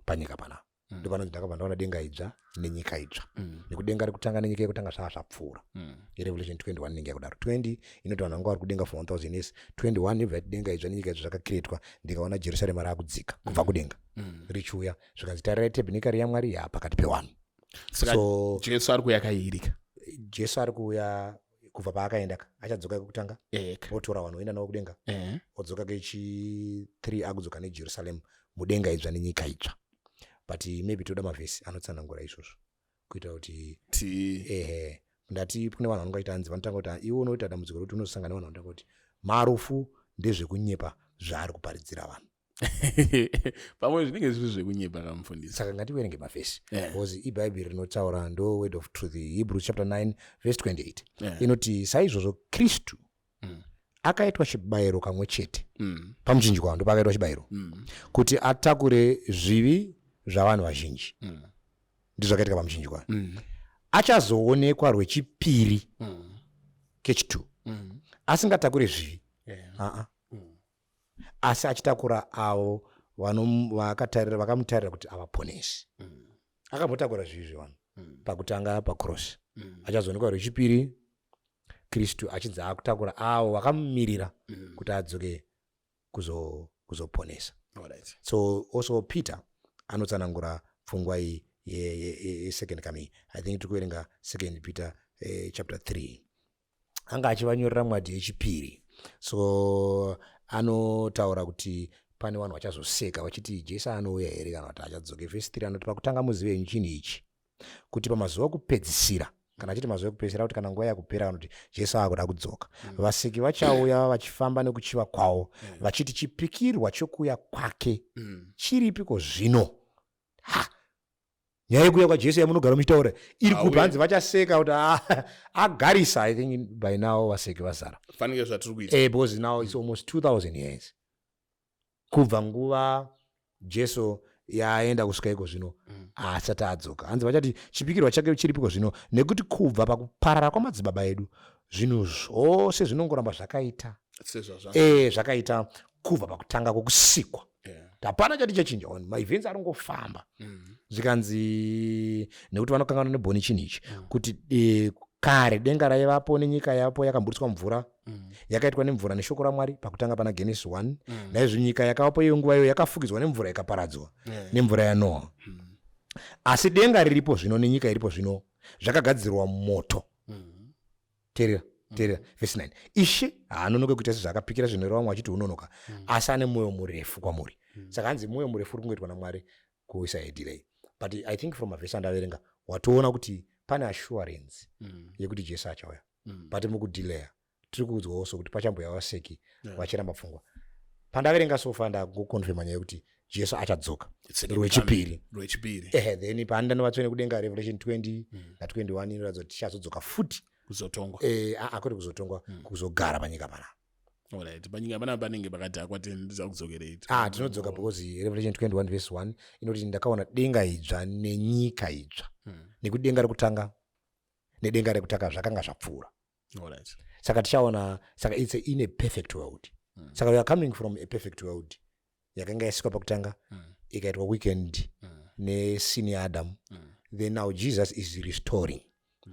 Speaker 2: panyika pana. Ndopano ndakabva ndaona denga idzva nenyika idzva. Nekudenga rekutanga nenyika yekutanga zvapfuura. Revelation 21 inenge yakudaro. 20 inoti vanhu vanga vari kudenga for 1000 years. 21 ibva denga idzva nenyika idzva zvakakreatwa, ndikaona Jerusalem rakudzika kubva kudenga richiuya zvikanzi tarirai tebhenekari yaMwari yapakati pevanhu.
Speaker 1: So Jesu ari kuuya akairika.
Speaker 2: Jesu ari kuuya kubva paakaenda achadzoka kekutanga otora vanhu oenda navo kudenga odzoka kechi3 akudzoka neJerusalem mudenga idzva nenyika idzva. But maybe toda mavhesi anotsanangura izvozvo kuita kuti ndati kune vanhu vanongoita hanzi vanotanga kuti iwe unoita dambudziko rokuti unosangana vanhu vanotanga kuti Marufu ndezvekunyepa zvaari kuparidzira vanhu.
Speaker 1: Pamwe zvinenge zviri zvekunyepa kamufundisi.
Speaker 2: Saka ngativerenge mavhesi because ibhaibheri rinotaura ndo word of truth. Hebrews chapter 9 verse 28 inoti saizvozvo Kristu akaitwa chibayiro kamwe chete pamuchinjikwa, ndo pakaitwa chibayiro kuti atakure zvivi zvavanhu vazhinji. Ndizvo zvakaitika pamuchinjikwa. Achazoonekwa rwechipiri kechi2 asingatakure zvivi asi achitakura avo vakamutarira kuti avaponesi. Akambotakura zvivi zvevanhu pakutanga pakrosi. Achazoonekwa rwechipiri Kristu achinzi akutakura avo vakamumirira kuti adzoke kuzoponesa. So also Peter anotsanangura pfungwa iyi ye second coming. I think tikuverenga 2 Peter chapter 3. Anga achivanyorera mwadi yechipiri. So anotaura kuti pane vanhu vachazoseka vachiti Jesu anouya here kana kuti achadzoka. Verse 3 anoti pakutanga muzive chinhu ichi kuti pamazuva okupedzisira, kana achiti mazuva okupedzisira kuti kana nguva yakupera kana kuti Jesu akuda kudzoka, vaseki vachauya vachifamba nekuchiva kwavo vachiti chipikirwa chokuuya kwake chiripiko zvino. Nyaya yekuuya kwaJesu yamunogara muchitaura iri kupi? Hanzi vachaseka kuti agarisa. I think by now vaseki vazara.
Speaker 1: Fanike zvatiri kuita.
Speaker 2: Because now it's almost 2000 years kubva nguva Jesu yaenda kusvika iko zvino asati adzoka. Hanzi vachati chipikirwa chake chiripiko zvino, nekuti kubva pakuparara kwamadzibaba edu zvinhu zvose zvinongoramba zvakaita zvakaita kubva pakutanga kwokusikwa. Hapana chati chachinja, maevents arongofamba zvikanzi nekuti vanokanganwa nebhoni chinhu ichi kuti kare denga raivapo nenyika yapo yakamburiswa mvura yakaitwa nemvura neshoko raMwari pakutanga pana Genesis 1. Naizvo nyika yakavapo iyo nguva iyo yakafukidzwa nemvura ikaparadzwa nemvura yaNoa. Asi denga riripo zvino nenyika iripo zvino zvakagadzirwa moto. Teerera verse 9. Ishe haanonoke kuita sezvaakapikira zvinoreva vamwe achiti unonoka, asi ane mwoyo murefu kwamuri. Saka hanzi mwoyo murefu uri kungoitwa naMwari kuisa delay. But I think from a verse andaverenga watoona kuti pane assurance yekuti Jesu achauya. But mukudelaya tiri kuudzwa also kuti pachamboya vaseki vachiramba pfungwa. Pandaverenga sofa ndakukonfirma nyaya yekuti Jesu achadzoka rwechipiri. Then pandanovatsvene kudenga Revelation 20 na21 inoratidza kuti tichazodzoka futi
Speaker 1: kuzotongwa.
Speaker 2: Akwete kuzotongwa, kuzogara panyika pana.
Speaker 1: Alright, panyika pana panenge pakadhakwa tendiza kudzokerei.
Speaker 2: Tinodzoka because Revelation 21 verse 1 inoti ndakaona denga idzva nenyika idzva. Nekuti denga rekutanga nedenga rekutanga zvakanga zvapfuura.
Speaker 1: Alright.
Speaker 2: Saka tichaona, saka it's in a perfect world. Saka we are coming from a perfect world yakanga yasikwa pakutanga ikaitwa weekend nesin yaAdam. Then now Jesus is restoring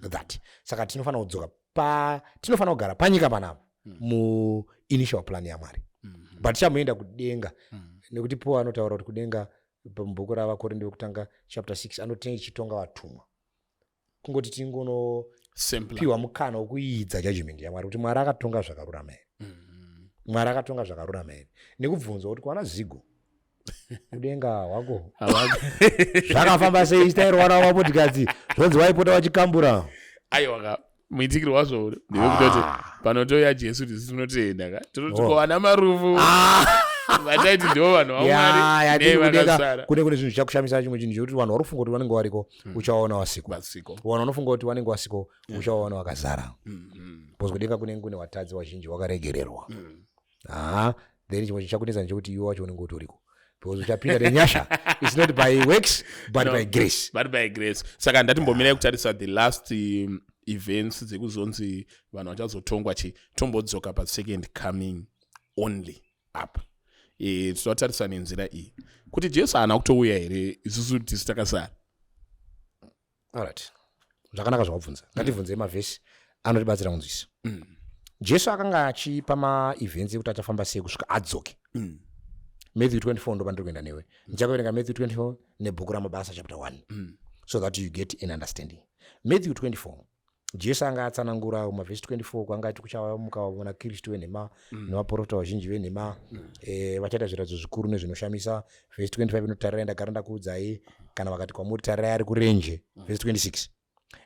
Speaker 2: that. Saka tinofana kudzoka tinofana kugara panyika panapa mu initial plan yaMwari. But tichamuenda kudenga nekuti Paul anotaura kuti kudenga pabhuku ravaKorinde wekutanga chapter 6 anoti chitonga vatumwa. Kungoti tingonopiwa mukana wekuidza judgment yaMwari kuti Mwari akatonga zvakarurama here. Mwari akatonga zvakarurama here. Nekubvunzwa kuti kwana zigo kudenga wako zvakafamba sei stairi wana wapodikadzi zvonzi waipota wachikambura.
Speaker 1: Aiwa muitikiro wazvo ndevekutoti panotoya Jesu tisinotoenda ka tinotowana Marufu vataiti ndivo vanhu vaMwari nevakasara.
Speaker 2: Kune zvinhu zvichakushamisa chimwe chinhu chokuti vanhu varufunga kuti vanenge variko uchaona vasiko. Vanhu vanofunga kuti vanenge vasiko uchaona vakazara. Because kudenga kunenge kune vatadzi vazhinji vakaregererwa. Then chimwe chichakunetsa ndechekuti iwe wacho unenge utoriko. Because uchapinda nenyasha it's not by works but by grace.
Speaker 1: But by grace. Saka ndatimbomirira kutarisa the last events dzekuzonzi vanhu vachazotongwa tombodzoka pa second coming only up. tinotarisa nenzira iyi kuti Jesu haana kutouya here isusu tisi takasara.
Speaker 2: Alright, zvakanaka zvakabvunza. Ngatibvunzei mavhesi anotibatsira kunzwisisa. Jesu akanga achipa maevents ekuti achafamba sei kusvika adzoke. Matthew 24 ndo pandiri kuenda newe. Ndichakuverenga Matthew 24 nebhuku ramabasa chapter 1 so that you get an understanding. Matthew 24 Jesu anga atsanangura mavhesi 24 kwanga ati kuchamuka vana Kristu venhema nevaprofita vazhinji venhema vachaita zviratidzo zvikuru nezvinoshamisa. Vhesi 25 inotarira ndagara ndakuudzai kana vakati kwamuri tarirai ari kurenje. Vhesi 26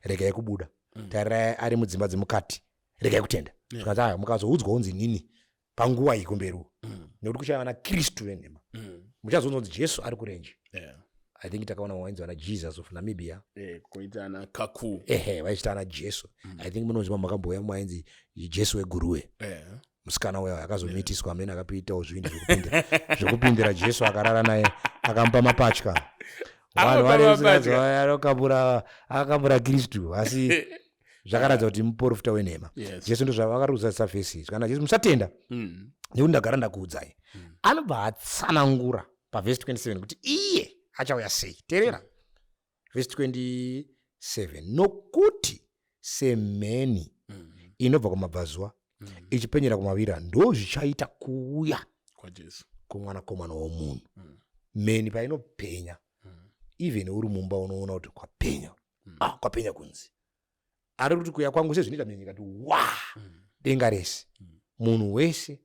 Speaker 2: regai kubuda, tarirai ari mudzimba dzemukati, regai kutenda. Zvikanzi aya mukazoudzwa unzi nini panguva iyi kumberiwo nekuti kuchava na Kristu venhema muchazonzwa kunzi Jesu ari kurenje. I think takaona wainzi wana Jesus of Namibia
Speaker 1: kuita ana Kaku
Speaker 2: vaichita ana Jesu. I think munonzwa makamboya mwainzi Jesu weguruwe musikana uyo akazomitiswa amene akapiitawo zvinhu zvekupindira Jesu akarara naye akamupa mapatya. Vanhu akakabura Kristu asi zvakaratidza kuti muprofita wenhema. Jesu ndo zvavakaruzadzisa vhesi kana Jesu musatenda nekuti ndagara ndakuudzai. Anobva atsanangura pavhesi 27 kuti iye achauya sei. Teerera vhesi 27 nokuti semheni inobva kumabvazuva ichipenyera kumavira ndo zvichaita kuuya
Speaker 1: kwaJesu
Speaker 2: kwomwanakomana womunhu. Mheni painopenya even uri mumba unoona kuti kwapenya kwapenya kunzi ari kuti kuya kwangu sezvinoita mheni ikati wa denga rese munhu wese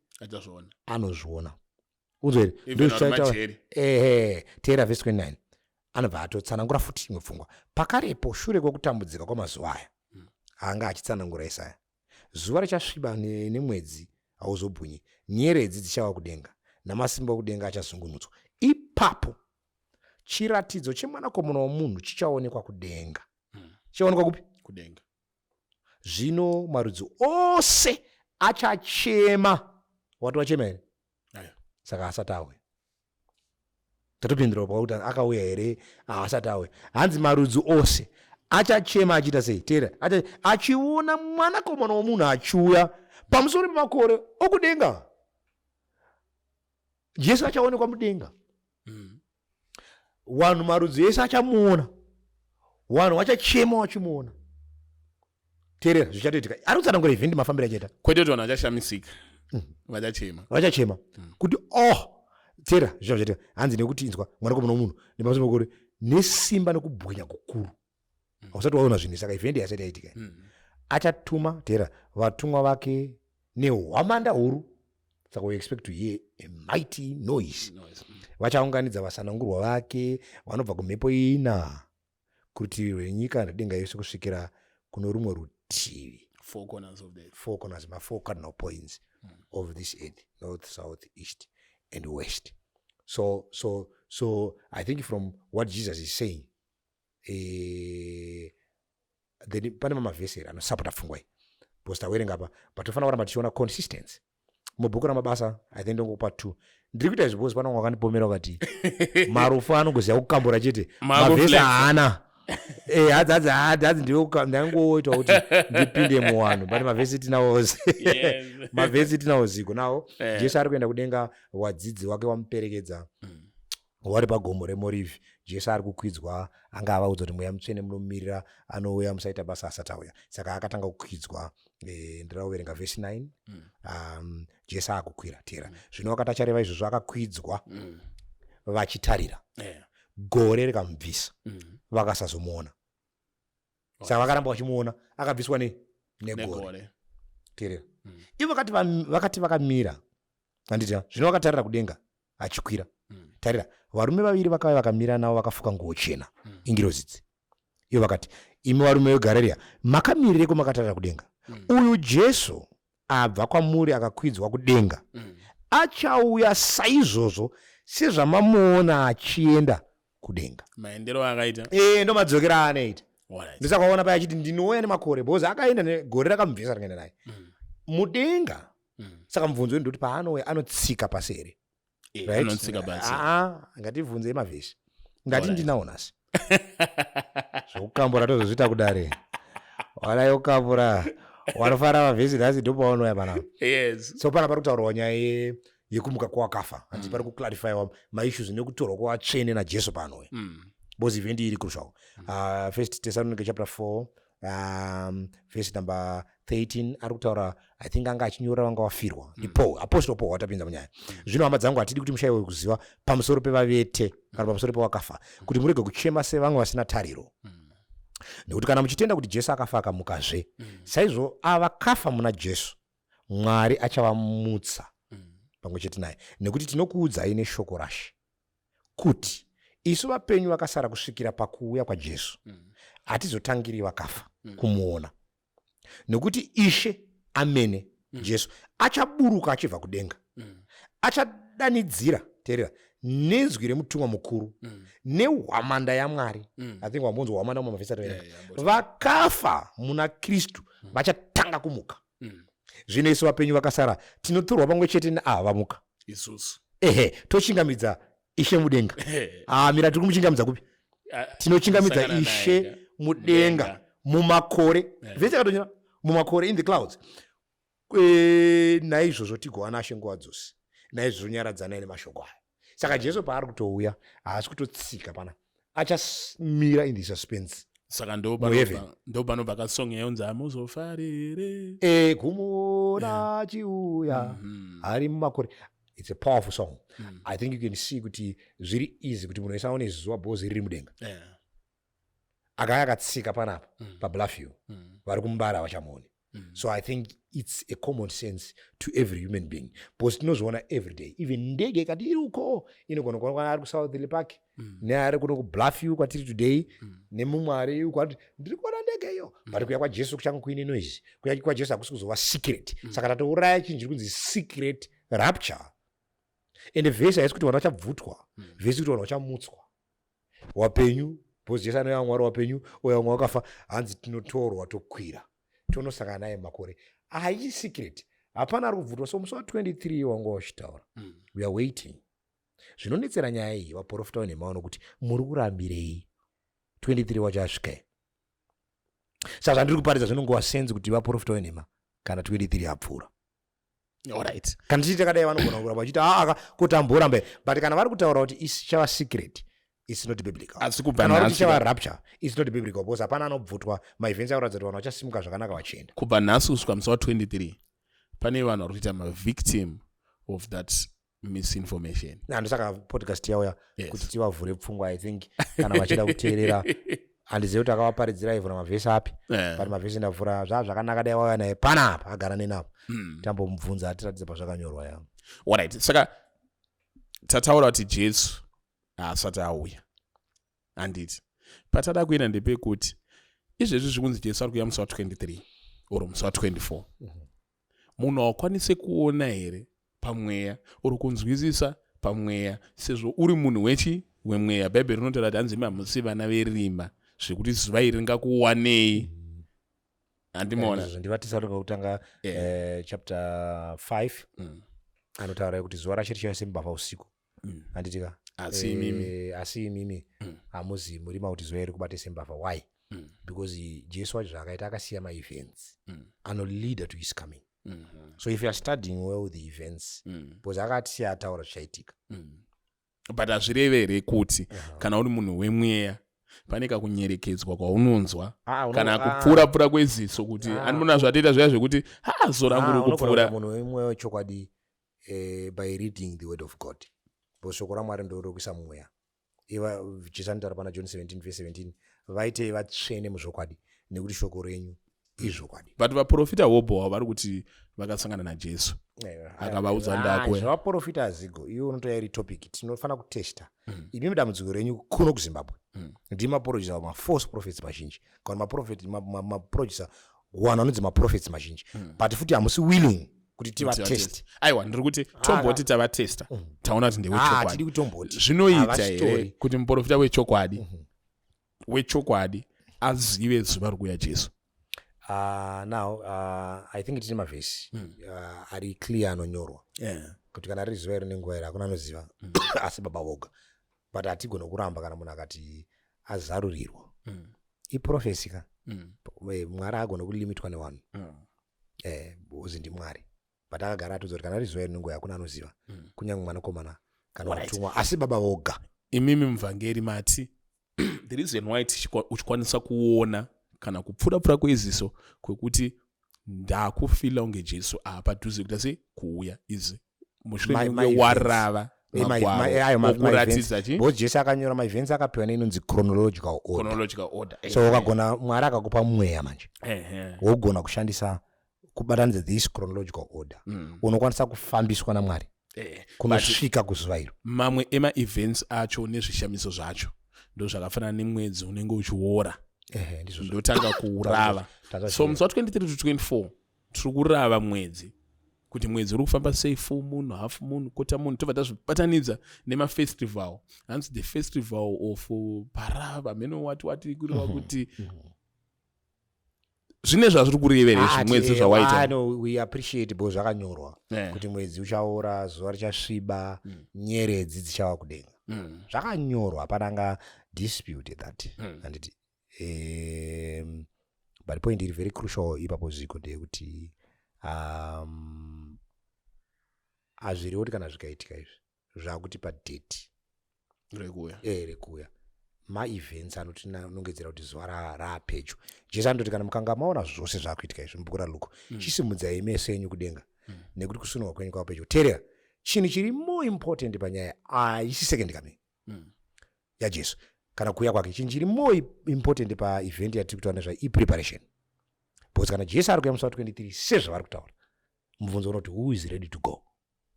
Speaker 2: anozviona. Unzwe teera vhesi 29 anobva atotsanangura futi imwe pfungwa. Pakarepo shure kwekutambudzika kwamazuva aya anga achitsanangura Isaya, zuva richasviba nemwedzi hauzobhunyi, nyeredzi dzichava kudenga namasimba okudenga achazungunutswa. Ipapo chiratidzo chemwanakomana womunhu chichaonekwa kudenga. Chichaonekwa kupi?
Speaker 1: Kudenga.
Speaker 2: Zvino marudzi ose achachema. Wati wachema here? Saka asati auya. Tatopindura pakuti akauya here asati auya. Hanzi marudzi ose achachema achiita sei? Teera, achiona mwanakomana womunhu achiuya pamusoro pemakore okudenga. Jesu achaonekwa mudenga. Wanhu marudzi ese achamuona. Wanhu vachachema vachimuona. Teerera zvichatoitika. Ari kutsanangura ivhindi mafambiro achaita.
Speaker 1: Kwete kuti vanhu vachashamisika. Vachachema.
Speaker 2: Kuti teera zvichava zvichaitika. Hanzi nekuti inzwa mwanakomana womunhu nepamusoro pemakore nesimba nekubwinya kukuru. Hausati waona zvinhu saka ivhendi yasati yaitika. Achatuma teera vatumwa vake nehwamanda huru. Saka we expect to hear a mighty noise. Vachaunganidza vasanangurwa vake vanobva kumhepo ina kurutivi rwenyika nedenga yose kusvikira kuno rumwe rutivi.
Speaker 1: Four corners of the earth.
Speaker 2: Four corners, my four cardinal points of this earth: north, south, east, and west. So I think from what Jesus is saying, then pane mamavhesi anosapota pfungwa iyi. Because tawerenga apa patofana kuramba tichiona consistency. Mubhuku ramabasa I think ndongopa 2. Ndiri kuita izvi pana wakandipomera wakati Marufu anongoziva kukambura chete mavhesi haana. Hadzi ndangoita kuti ndipinde muwanhu pane mavhesi tinawozi. Mavhesi tinawo ziko nawo. Jesu ari kuenda kudenga, wadzidzi wake wamuperekedza wari pagomo reMorivi. Jesu ari kukwidzwa, anga avaudza kuti mweya mutsvene munomirira anouya, musaita basa asati auya. Saka akatanga kukwidzwa. Ndiraverenga vhesi 9. Jesu akukwira. Teera zvino wakati achareva izvozvo akakwidzwa vachitarira gore rikamubvisa vakasazomuona. Saka vakaramba vachimuona akabviswa negore. Teerera ivo vakati vakamira handiti zvino vakatarira kudenga achikwira. Tarira varume vaviri vakauya vakamira navo vakafuka nguo chena ingirozidzi. Ivo vakati imi varume veGarirea makamirireko makatarira kudenga? Uyu Jesu abva kwamuri akakwidzwa kudenga achauya saizvozvo sezvamamuona achienda kudenga.
Speaker 1: Maendero akaita
Speaker 2: ndo madzokera anoita. Ndisakaona paya achiti ndinouya nemakore because akaenda negore rakamubvisa rikaenda naye mudenga. Saka mubvunzo wedu ndoti paanouya anotsika pasi here?
Speaker 1: Anotsika pasi.
Speaker 2: Ngativhunzei mavhesi. Ngati ndinaonasi. Zvokukambura tozozvita kudare. Wala ukambura wanofara mavhesi nhasi ndo paanouya panapa.
Speaker 1: Yes.
Speaker 2: So pana pari kutaurwa nyaya yekumuka kwakafa handisi pari kuclarifywa maissues nekutorwa kwatsvene najesu pano because event iri crucial. First Thessalonians chapter 4 verse number 13 ari kutaura, I think anga achinyora vanga wafirwa ndi Paul, apostle Paul watapinza munyaya. Zvino hama dzangu hatidi kuti mushayiwe kuziva pamusoro pevavete kana pamusoro pewakafa, kuti murege kuchema sevamwe vasina tariro. Nekuti kana muchitenda kuti Jesu akafa akamukazve, saizvo avakafa muna Jesu Mwari achavamutsa pamwe chete naye. Nekuti tinokuudzai neshoko raShe kuti isu vapenyu vakasara kusvikira pakuuya kwaJesu hatizotangiri vakafa kumuona. Nekuti Ishe amene Jesu achaburuka achibva kudenga, achadanidzira, teerera, nenzwi remutumwa mukuru nehwamanda yaMwari. I think wambonzwa hwamanda mumavhesi ataverenga. Vakafa muna Kristu vachatanga kumuka. Zvino isu vapenyu vakasara tinotorwa pamwe chete neava vamuka. Tochingamidza Ishe mudenga. Mira tiri kumuchingamidza kupi? Tinochingamidza Ishe mudenga mumakore. Vhesi akatonyora mumakore, in the clouds. Naizvozvo tigowana She nguva dzose. Naizvozvo nyaradzanai nemashoko aya. Saka Jesu paari kutouya haasi kutotsika pana, achamira in the suspense.
Speaker 1: Saka ndo panobva kasong yaunzi hamuzofarire
Speaker 2: kumuona chiuya ari mumakore. It's a powerful song. I think you can see kuti zviri easy kuti munhu wese aone zuva bhozi riri mudenga. Akaya akatsika panapa paBluffview vari kumubara vachamuoni. So I think it's a common sense to every human being. Because tinozviona every day. Even ndege kati iri uko inogona kuonekana ari kuSouth Park, neari kuno kuBluffview kwatiri today, nemumwe ari uko ati ndiri kuona ndege iyo. But kuya kwaJesu kuchanga kuine noise. Kuya kwaJesu hakusi kuzova secret. Saka tatouraya chinhu chiri kunzi secret rapture. Ende vhesi haisi kuti vanhu vachabvutwa, vhesi kuti vanhu vachamutswa. Wapenyu, because Jesu anoya Mwari wapenyu, oya mwe wakafa, hanzi tinotorwa tokwira. Tonosangana naye makore. Haisi secret. Hapana ari kubvutwa. So musi wa23 wanga wachitaura. We are waiting. Zvinonetsera nyaya iyi vaprofita vanemaona kuti muri kurambirei 23 wachasvika. Saka zvandiri kuparidza zvinongova senzi kuti vaprofita vanema kana 23 yapfuura.
Speaker 1: Alright.
Speaker 2: Kana tichiti takadai vanogona kuramba vachiti kutamboramba. But kana vari kutaura kuti isi chava secret, it's not biblical. Kana vari kuti chava rapture, it's not biblical. Because hapana anobvutwa, maevents akuratidza kuti vanhu vachasimuka zvakanaka vachienda.
Speaker 1: Kubva nhasi kusvika musi wa23 pane vanhu vari kuita mavictim of that misinformation.
Speaker 2: Ndosaka podcast yauya kuti tivavhure pfungwa. I think kana vachida kuteerera handizivi kuti akavaparidzira ivhura mavhesi api, but mavhesi ndavhura zvakanaka dai wauya naye panapa agara nenapo. Tambomubvunza atiratidze pazvakanyorwa ya.
Speaker 1: Alright. Saka tataura kuti Jesu haasati auya. Handiti. Patada kuenda ndepekuti izvezvi zvikunzi Jesu ari kuuya musi wa23 oro musi wa24. Munhu wakwanise kuona here pamweya, uri kunzwisisa pamweya, sezvo uri munhu wemweya. Bhaibheri rinotaura kuti hanzi hamusi vana verima, zvekuti zuva iri ringakuwanei. Handimona.
Speaker 2: Ndivatisauka kutanga chapter 5 anotaura kuti zuva raShe richauya sembavha usiku. Handitika? Asi imimi hamuzi murima kuti zuva iri kubate sembavha. Why? Because Jesu wacho zvakaita akasiya ma-events anolead to his coming. So if you are studying well the events, because akatisiya ataura zvichaitika.
Speaker 1: But hazvireve here kuti kana uri munhu wemweya pane kakunyerekedzwa kwaunonzwa kana kupfura kweziso kuti andimona zvatoita zviya zvekuti zora rangu rikupfura.
Speaker 2: Munhu wemweya wechokwadi by reading the word of God. Because shoko raMwari ndiro rokuisa mumweya. Jesu anotaura pana John 17:17 vaite vatsvene muzvokwadi nekuti shoko renyu izvokwadi.
Speaker 1: But vaprofita vobo vari kuti vakasangana naJesu akavaudza ndakwe.
Speaker 2: Vaprofita hazigo, iwe unotoya iri topic tinofana kutesta. Imi dambudziko renyu kuno kuZimbabwe ndimaprojisa ma-false prophets mazhinji kana maprojisa kuwana anonzi maprophets mazhinji, but futi hamusi willing kuti tivatest.
Speaker 1: Aiwa, ndiri kuti tomboti tavatesta taona kuti ndewechokwadi.
Speaker 2: Tiri kutomboti.
Speaker 1: Zvinoita here kuti muprofita wechokwadi azive zuva rokuuya Jesu.
Speaker 2: Now I think tine mavhesi ari clear anonyorwa kuti kana riri zuva iri nenguva iri hakuna anoziva asi Baba voga. But hatigona kuramba kana munhu akati azarurirwa iprofesi ka Mwari agona kulimitwa nevanhu. Uzi ndi Mwari. but akagara atudza kuti kana rizuva rinongoya hakuna anoziva kunyange mwanakomana kana watumwa asi baba voga.
Speaker 1: Imimi mvhangeri mati the reason why uchikwanisa kuona kana kupfura kweziso kwekuti ndakufila unge Jesu apa padhuze kuita se kuuya izi mushure warava
Speaker 2: because Jesu akanyora maevents akapiwa neinonzi chronological order. So wakagona Mwari akakupa mweya manje wogona kushandisa kubatanidza this chronological order unokwanisa kufambiswa naMwari kunosvika kuzuva iro.
Speaker 1: Mamwe ema-events acho nezvishamiso zvacho ndo zvakafanana nemwedzi unenge uchiora ndotanga kuurava. So musi wa 23 to 24 tiri kurava mwedzi kuti mwedzi uri kufamba sei, full moon, half moon, quarter moon, tobva tazvibatanidza nemafestival. Hanzi the festival of parava meno wati kureva kuti zvine zvazviri kurevera izvi mwedzi zvawaita.
Speaker 2: We appreciate bo zvakanyorwa kuti mwedzi uchaora, zuva richasviba, nyeredzi dzichava kudenga. Zvakanyorwa pananga dispute that. Handiti but point iri very crucial ipapo ziko ndeyekuti hazviriwo kuti kana zvikaitika izvi zvakuti padate rekuuya maevents anotinongedzera kuti zuva raapedyo. Jesu anototi kana mukanga maona zvose zvakuitika izvi mubhuku raLuka chisimudzai meso enyu kudenga nekuti kusunwa kwenyu kwapedyo. Teerera, chinhu chiri more important panyaya haisi second coming yaJesu kana kuuya kwake. Chinhu chiri more important paevent yatiri kutaura nezvayo ipreparation. Because kana Jesu ari kuuya musi wa 23 sezvavari kutaura mubvunzo unoti who is ready to go?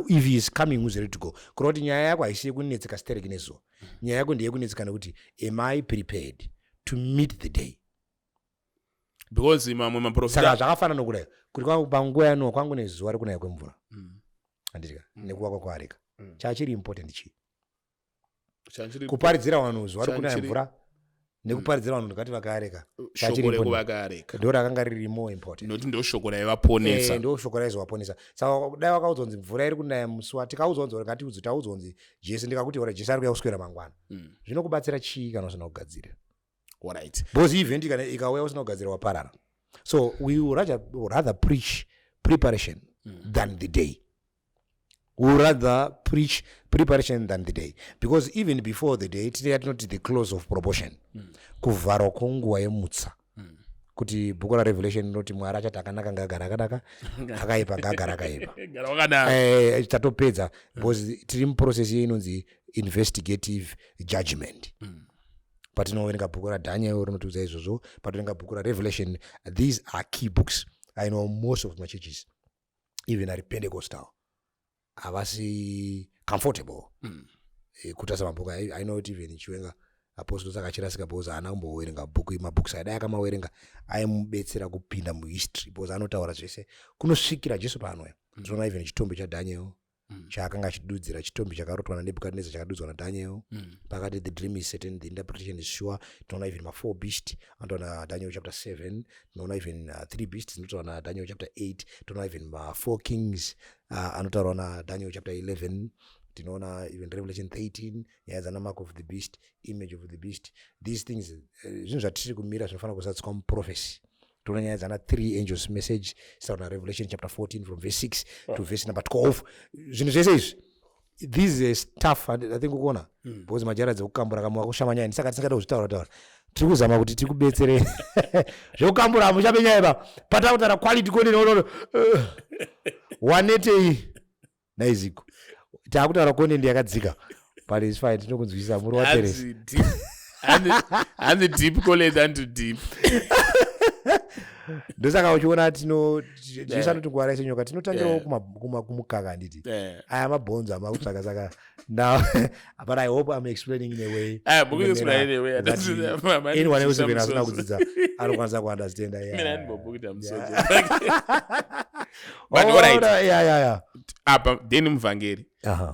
Speaker 2: If he is coming, who is ready to go? Kureva kuti nyaya yako haisi yekunetseka sitereki nezuva. Nyaya yako ndeyekunetseka nekuti am I prepared to meet the day?
Speaker 1: Because mamwe maprofita
Speaker 2: saka zvakafanana nokudai kuti panguva yano kwangu nezuva rekunaya kwemvura handitika nekuwa kwaareka chachiri important chii kuparidzira vanhu zuva rekunaya mvura nekuparidzira vanhu ndikati vakaareka ndo rakanga riri more important
Speaker 1: noti ndo shoko raivaponesa
Speaker 2: ndo shoko raizovaponesa. Saka dai wakaudzwa kunzi mvura iri kunaya musi wa tikaudzwa kunzi ngatiudze taudzwa kunzi Jesu ndikakuti ora Jesu ari kuuya kuswera mangwana zvinokubatsira chii kana usina kugadzirira?
Speaker 1: Alright.
Speaker 2: Because event ikauya usina kugadzirira waparara. So we would rather preach preparation than the day. We would rather preach preparation than the day. Because even before the day, today not the close of proportion. Kuvharwa kwenguva yemutsa. Kuti bhuku raRevelation noti Mwari achati akanaka ngagara akanaka, akaipa ngagara akaipa. Tatopedza because tiri muprocess inonzi investigative judgment. Patinoverenga bhuku raDaniel rinotiudza izvozvo, patinoverenga bhuku raRevelation, these are key books. I know most of my churches, even at Pentecostal, havasi comfortable kutasa mabhuku. I know it even in Chiwenga apostles akachirasika because haana kumboverenga bhuku mabooks adai akamaverenga aimubetsera kupinda muhistory because anotaura zvese kunosvikira Jesu paanouya. Tinoona even chitombo chaDaniel chaakanga achidudzira, chitombo chakarotwa naNebukadnezar chakadudzwa naDaniel. Pakati the dream is certain, the interpretation is sure. Tinoona even ma4 beasts anotaura Daniel chapter 7. Tinoona even 3 beasts anotaura Daniel chapter 8. Tinoona even ma4 kings anotaura Daniel chapter 11. Tinoona even Revelation 13 has a mark of the beast, image of the beast. These things zvinhu zvatiri kumira zvinofanira kusatswa muprophecy. Tinoona nyaya 3 angels message starting on Revelation chapter 14 from verse 6 to verse number 12. Zvinhu zvese izvi this is stuff I think ukuona because majara dzekukambura kamwe kushama nyaya saka tisingada kuzvitaura tiri kuzama kuti tikubetsere zvekukambura muchabe nyaya pa patautara quality content wanetei naiziko taakutaura content yakadzika but it's fine tinokunzwisisa muri wateresa
Speaker 1: and deep call than to deep.
Speaker 2: Ndosaka uchiona Jesu anoti nguva raise nyoka tinotangirawo kumukaka handiti aya mabhonzo amakutsvaka saka now but I hope I'm explaining in a way anyone else who asina kudzidza anokwanisa kuunderstand.
Speaker 1: But alright, apa then muvhangeri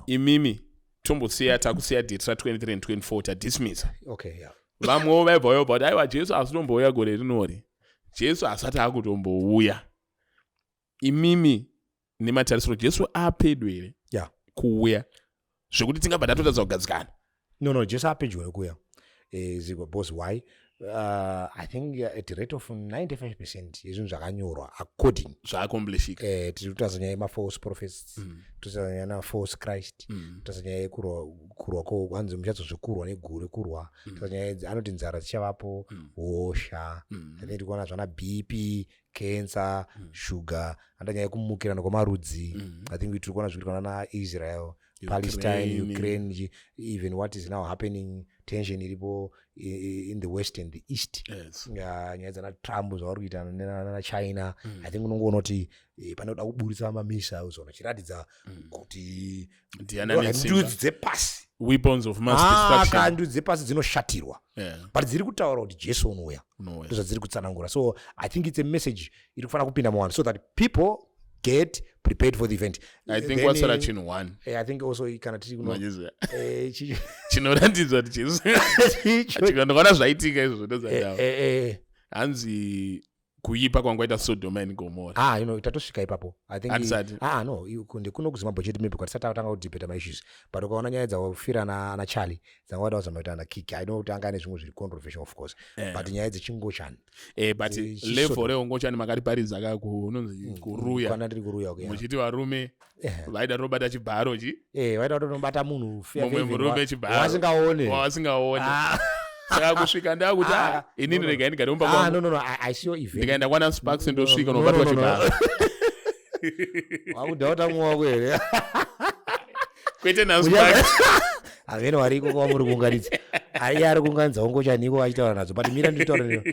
Speaker 1: imimi tombosiya takusiya date ra23 and 24 tadismissa.
Speaker 2: Okay, yeah.
Speaker 1: Vamwewo vaibvayo but aiwa Jesu asitomboouya gore rinori, Jesu asati akutombouya. Imimi nematarisiro Jesu apedyo here kuuya zvekuti tingabva tatotadza kugadzikana?
Speaker 2: No, Jesu apedyo nekuuya. Because why? I think at the rate of 95% yezvinhu zvakanyorwa according
Speaker 1: zvaakombleshika
Speaker 2: tiri kutaura nyaya yema-false prophets tutaura nyaya na-false Christ tutaura nyaya yekurwa kwanzi muchatsozvekurwa neguru rekurwa tutaura nyaya anoti nzara dzichavapo hosha tiri kuona zvana BP cancer sugar anda nyaya yekumukirana kwamarudzi I think tiri kuona zviri naIsrael Palestine, Ukraine, even what is now happening, tension iripo in the West and the East.
Speaker 1: Yes.
Speaker 2: Nyaya dzana Trump zvavari kuita na China. I think unongoona kuti panoda kuburitsa mamissiles chiratidza kuti ndudzi dzepasi
Speaker 1: weapons of mass destruction
Speaker 2: ndudzi dzepasi dzinoshatirwa but dziri kutaura kuti Jesu unouya ndozvadziri kutsanangura. So I think it's a message iri kufanira kupinda muvanhu so that people get prepared for the event.
Speaker 1: I think what's that chin one.
Speaker 2: I think also kana tiri kuno
Speaker 1: chinoratidza kuti Jesu chikandokana zvaitika izvo ndozadawa hanzi kuipa kwangaita Sodoma and Gomorrah.
Speaker 2: Itatosvika ipapo. I think no, kuno kuzimabhocheti maybe kwatisati atanga kudebata ma-issues but ukaona nyaya dzakufira na Charlie dzangada wazamaita na Kiki. I know kuti anga ane zvimwe zviri controversial of course but nyaya dzechingochani
Speaker 1: but level reongochani makariparidza kako unonzi kuruya
Speaker 2: kana ndiri kuruya
Speaker 1: muchiti varume vaida robata chibharo
Speaker 2: vaida kutobata munhu
Speaker 1: mumwe murume chibharo
Speaker 2: wasingaone
Speaker 1: saka kusvika ndakuti inini rega ndigare mumba kwangu
Speaker 2: no I see your event
Speaker 1: ndikaenda kwana Sparks ndosvika nobatwa chibharo
Speaker 2: wakudhauta mwako here
Speaker 1: kwete na Sparks
Speaker 2: amene wariko kwa muri kuunganidza ari kuunganidza ongochani achitaura nadzo but mira nditaura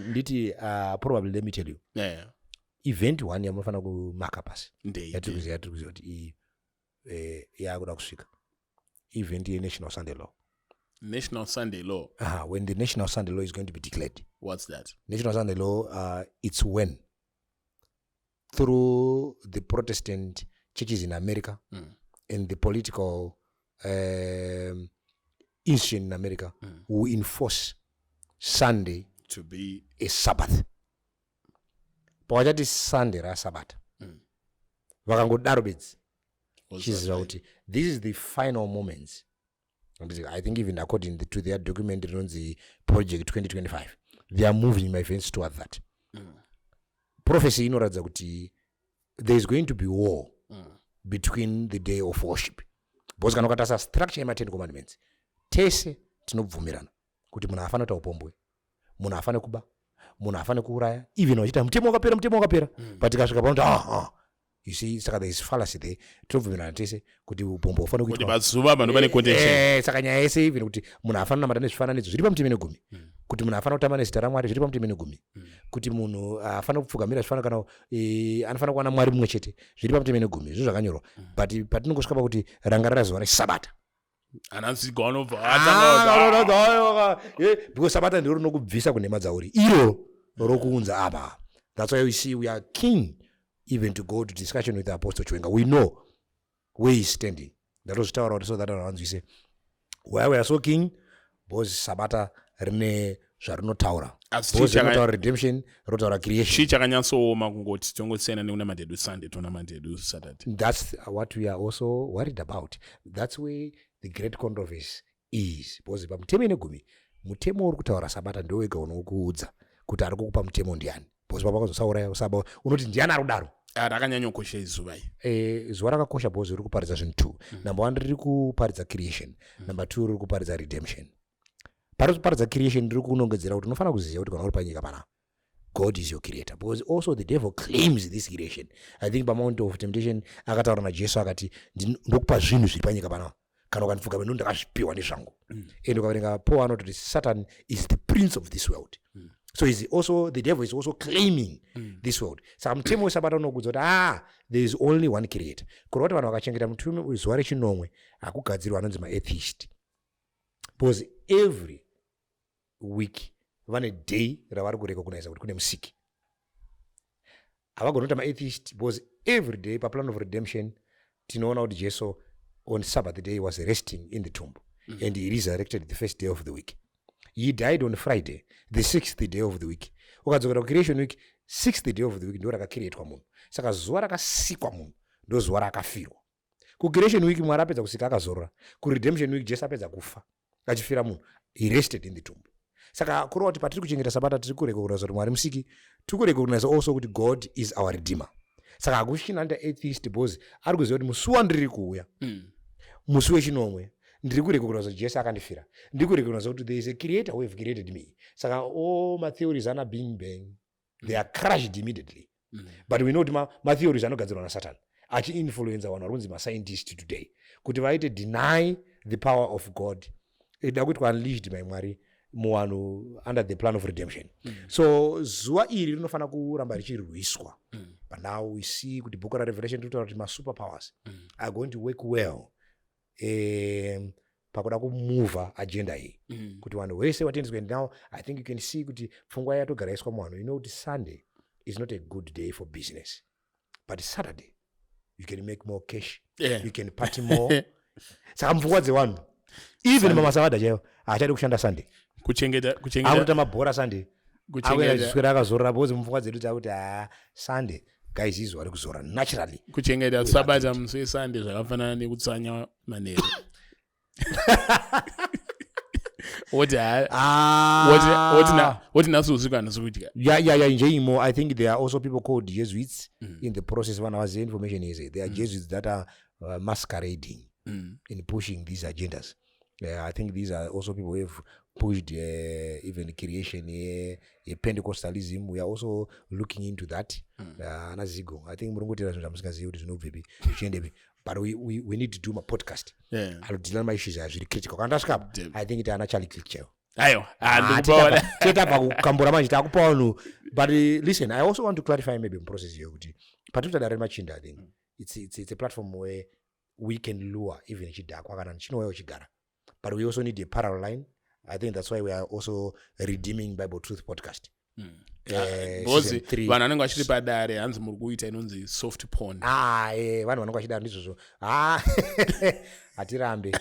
Speaker 2: nditi probably let me tell you event one yamunofanira kumaka pasi yatiri kuziva kuti yakuda kusvika event yeNational Sunday Law.
Speaker 1: National Sunday Law.
Speaker 2: When the National Sunday Law is going to be declared.
Speaker 1: What's that?
Speaker 2: National Sunday Law, it's when through the Protestant churches in America and the political institution in America who enforce Sunday
Speaker 1: to be
Speaker 2: a Sabbath. But is Sunday ra Sabbath. Vakangodaro bedzi. This is the final moments. I think even according to their document on the Project 2025, they are moving my events towards that. Prophecy inoratidza kuti there is going to be war between the day of worship. Because kana ukatasa structure yema 10 commandments, tese tinobvumirana kuti munhu afane kuita upombwe, munhu afane kuba, munhu afane kuuraya, even wachita mutemo wakapera, but ikasvika pauti you see, saka there is fallacy there. Tinobvumirana tese kuti upombwe ufane kuitwa.
Speaker 1: Kuti bazuva vanhu vane contention.
Speaker 2: Saka nyaya yese even kuti munhu afane kunamata nezvifananidzo zviri pamutemo negumi. Kuti munhu afane kutamba nezita raMwari zviri pamutemo negumi. Kuti munhu afane kupfugamira zvifana kana anofana kuwana Mwari mumwe chete zviri pamutemo negumi. Izvo zvakanyorwa. But patinongosvika pakuti rangarira zuva reSabata.
Speaker 1: Anansi gone over.
Speaker 2: Because Sabata ndiro rinokubvisa kunema dzauri. Iro rokuunza apa. That's why we see we are keen even to go to discussion with the Apostle Chiwenga. We know where he's standing. That was told so that around we say, why we are so keen, because Sabata rene zvarinotaura. Rinotaura redemption, rinotaura creation.
Speaker 1: Chichakanyatsooma kungoti tongosiyana neuna madedu Sunday tona madedu Saturday.
Speaker 2: That's what we are also worried about. That's where the great controversy is. Because pamutemo negumi, mutemo uri kutaura Sabata ndio wega unokuudza kuti ari kukupa mutemo ndiani. Because pakazosauraya usaba unoti ndiani ari kudaro.
Speaker 1: Rakanyanyokosha izuva iyi.
Speaker 2: Zuva rakakosha because riri kuparidza zvinhu 2. Number 1 riri kuparidza creation. Number 2 riri kuparidza redemption. Pari kuparidza creation riri kunongedzera kuti unofanira kuziva kuti kana uri panyika pana God is your creator. Because also the devil claims this creation. I think pamount of temptation akataura naJesu akati ndokupa zvinhu zviri panyika pana. Kana ukandipfuga meno ndakazvipiwa nezvangu. And ukaverenga Paul anoti kuti Satan is the prince of this world. So the devil is also claiming this world. Saka mutemo weSabata unokudza kuti there is only one creator. Kuroti vanhu vakachengeta mutemo zuva rechinomwe hakugadzirwa anonzi ma-atheist. Because every week vane day ravari kurecognize kuti kune musiki. Havagonota ma-atheist because every day paplan of redemption tinoona kuti Jesu on Sabbath day was resting in the tomb and he resurrected the first day of the week. He died on Friday, the 6th day of the week. Ukadzokera creation week, 6th day of the week ndo rakacreatwa munhu. Saka zuva rakasikwa munhu ndo zuva rakafirwa. Creation week Mwari apedza kusika akazorora. Redemption week Jesu apedza kufa achifira munhu. He rested in the tomb. saka kurova kuti patiri kuchengeta sabata tiri kurecognize kuti Mwari musiki, tiri kurecognize also kuti God is our redeemer. Saka hakuchina anda atheist because ari kuziva kuti musi wandiri kuuya musi wechinomwe ndiri kurecognize kuti Jesu akandifira, ndiri kurecognize kuti there is a creator who have created me. Saka all my theories ana being bang, they are crushed immediately. But we know kuti ma theories anogadzirwa na Satan achi-influenza vanhu varunzi ma-scientist today kuti vaite deny the power of God, ida kuti unleashed by Mwari muvanhu under the plan of redemption. So zuva iri rinofana kuramba richirwiswa. But now we see kuti book of Revelation rinotaura kuti ma-superpowers are going to work well pakuda kumova agenda iyi kuti vanhu vese vatendiswe. Now I think you can see kuti pfungwa yatogara iswa muvanhu. You know kuti Sunday is not a good day for business, but Saturday you can make more cash, you can party more. Saka mfungwa dzevanhu even mamasavada chaiwo haachadi kushanda Sunday, akuita mabhora Sunday, akuenda akazorora because mfungwa dzedu dzakuti Sunday guys izuva rekuzora naturally.
Speaker 1: Kuchengeta sabata musi weSunday zvakafanana nekutsanya manheru. What naso usiku anasukudya.
Speaker 2: Yeah, njeimo. I think there are also people called Jesuits in the process. When I was the information is there are Jesuits that are masquerading in pushing these agendas. I think these are also people who have pushed even creation, Pentecostalism. We are also looking into that. I think but we need to do my podcast. I'll deal with my issues as really critical. I think it's an actually click. But listen, I also want to clarify maybe in process here. Particularly I think it's a platform where we can lure even but we also need a parallel line. I think that's why we are also redeeming Bible Truth podcast.
Speaker 1: Vanhu vanenge vachiri padare hanzi muri kuita inonzi soft porn.
Speaker 2: Vanhu vanenge vachidaro ndizvozvo. Hatirambe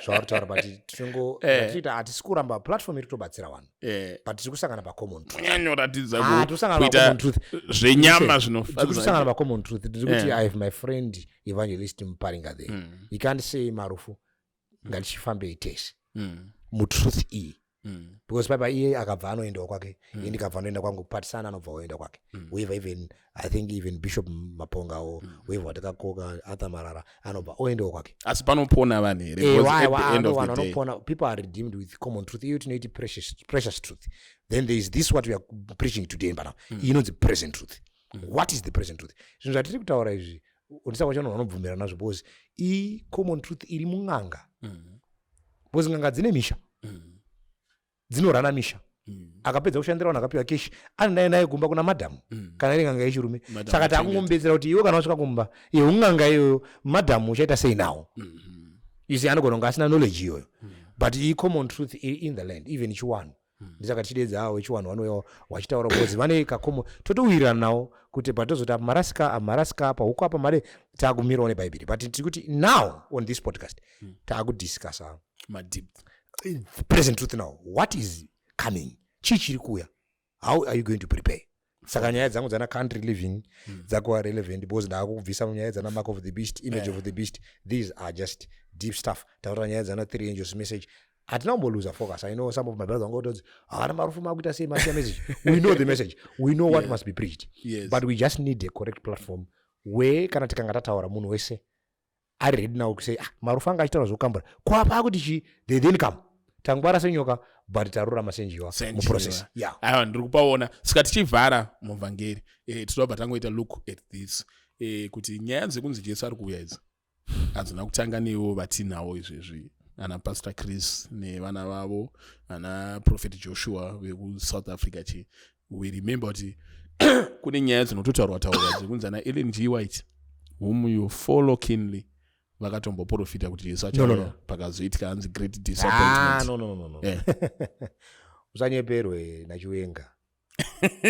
Speaker 2: zvauritaura but tingoita hatisi kuramba platform iri kutobatsira vanhu. But tiri kusangana pacommon truth.
Speaker 1: Kunyanyoratidza kuita zvenyama zvinofadza.
Speaker 2: Tiri kusangana pacommon truth. Tiri kuti I have my friend Evangelist Muparinga there. He can't say Marufu ngatichifambe itese mutruth iyi. Because baba iye akabva anoendawo kwake, ini ndikabva anoenda kwangu, patisana anobva oenda kwake. Weva even I think even Bishop Mapongawo, weva watakakoka Arthur Marara anobva oendawo kwake.
Speaker 1: Asi panopona vanhu here.
Speaker 2: People are redeemed with common truth. Iyo tinoiti precious truth. Then there is this what we are preaching today but now. You know the present truth. What is the present truth? Zvinhu zvatiri kutaura izvi undisava chano vanobvumira nazvo because common truth iri mung'anga. Because ng'anga dzine misha. Dzinorana misha. Akapedza kushandira vanhu akapiwa keshi anoenda naye kumba kuna madhamu kana iri ng'anga yechirume. Saka takungombedzera kuti iwe kana wasvika kumba ung'anga iyoyo madhamu uchaita sei nawo. Isi anogona kunge asina knowledge iyoyo. But common truth in the land even chiwanhu. Ndisaka tichidedza havo wechiwanhu vanouya vachitaura because vane kakomo totowirirana nawo kuti patozoti maraska apa huko apa mare takumirawo nebhaibheri. But tiri kuti now on this podcast takudiscussa present truth now. What is coming? Chichiri kuya. How are you going to prepare? Saka nyaya dzangu dzana country living dzakuwa relevant because ndakubvisa nyaya dzana mark of the beast, image of the beast. These are just deep stuff. Taura nyaya dzana 3 angels message. Atina lose focus. I know some of my brothers go Marufu makuita say message. We know the message. We know what must be preached.
Speaker 1: Yes.
Speaker 2: But we just need a correct platform where kana tikanga tataura munhu wese are ready now to say Marufu anga achitaura zvokambura. Kwapa kuti they didn't come. Tangwara senyoka but tarura masenjiwa mu process.
Speaker 1: Aiwa ndiri kupaona. Saka tichivhara muvhangeri tinobva tangoita look at this. Kuti nyaya dzekunzi Jesu ari kuuya idzi hadzina kutanga newo vatinawo izvezvi. Ana Pastor Chris nevana vavo, ana Prophet Joshua veku-South Africa. We remember kuti kune nyaya dzinototaurwa dzekunzi ana Ellen G. White whom you follow keenly vakatomboprofita kuti Jesu achauya pakazoitika hanzi great disappointment.
Speaker 2: No. Usanyeperwe naChiwenga.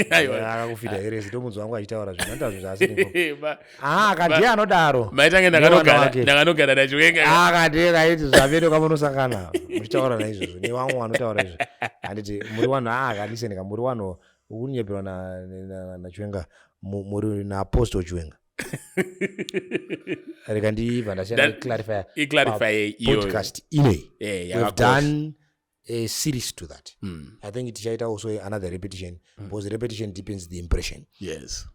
Speaker 2: Akakufita here zitomunzi wangu achitaura zvinandazvo zvasiripo. Akati anodaro.
Speaker 1: Maitange ndakanogara naChiwenga.
Speaker 2: Akati kaiti zvavedo kamunosangana. Muchitaura naizvozvo. Ni wangu anotaura izvo. Handiti muri wanhu akadiseni muri wanhu ukunyeperwa naChiwenga muri naApostle Chiwenga. Rekandiva ndasiyana clarify
Speaker 1: iyo
Speaker 2: podcast inei. We have done a series to that. I think tichaita also another repetition because repetition deepens the impression.
Speaker 1: Yes.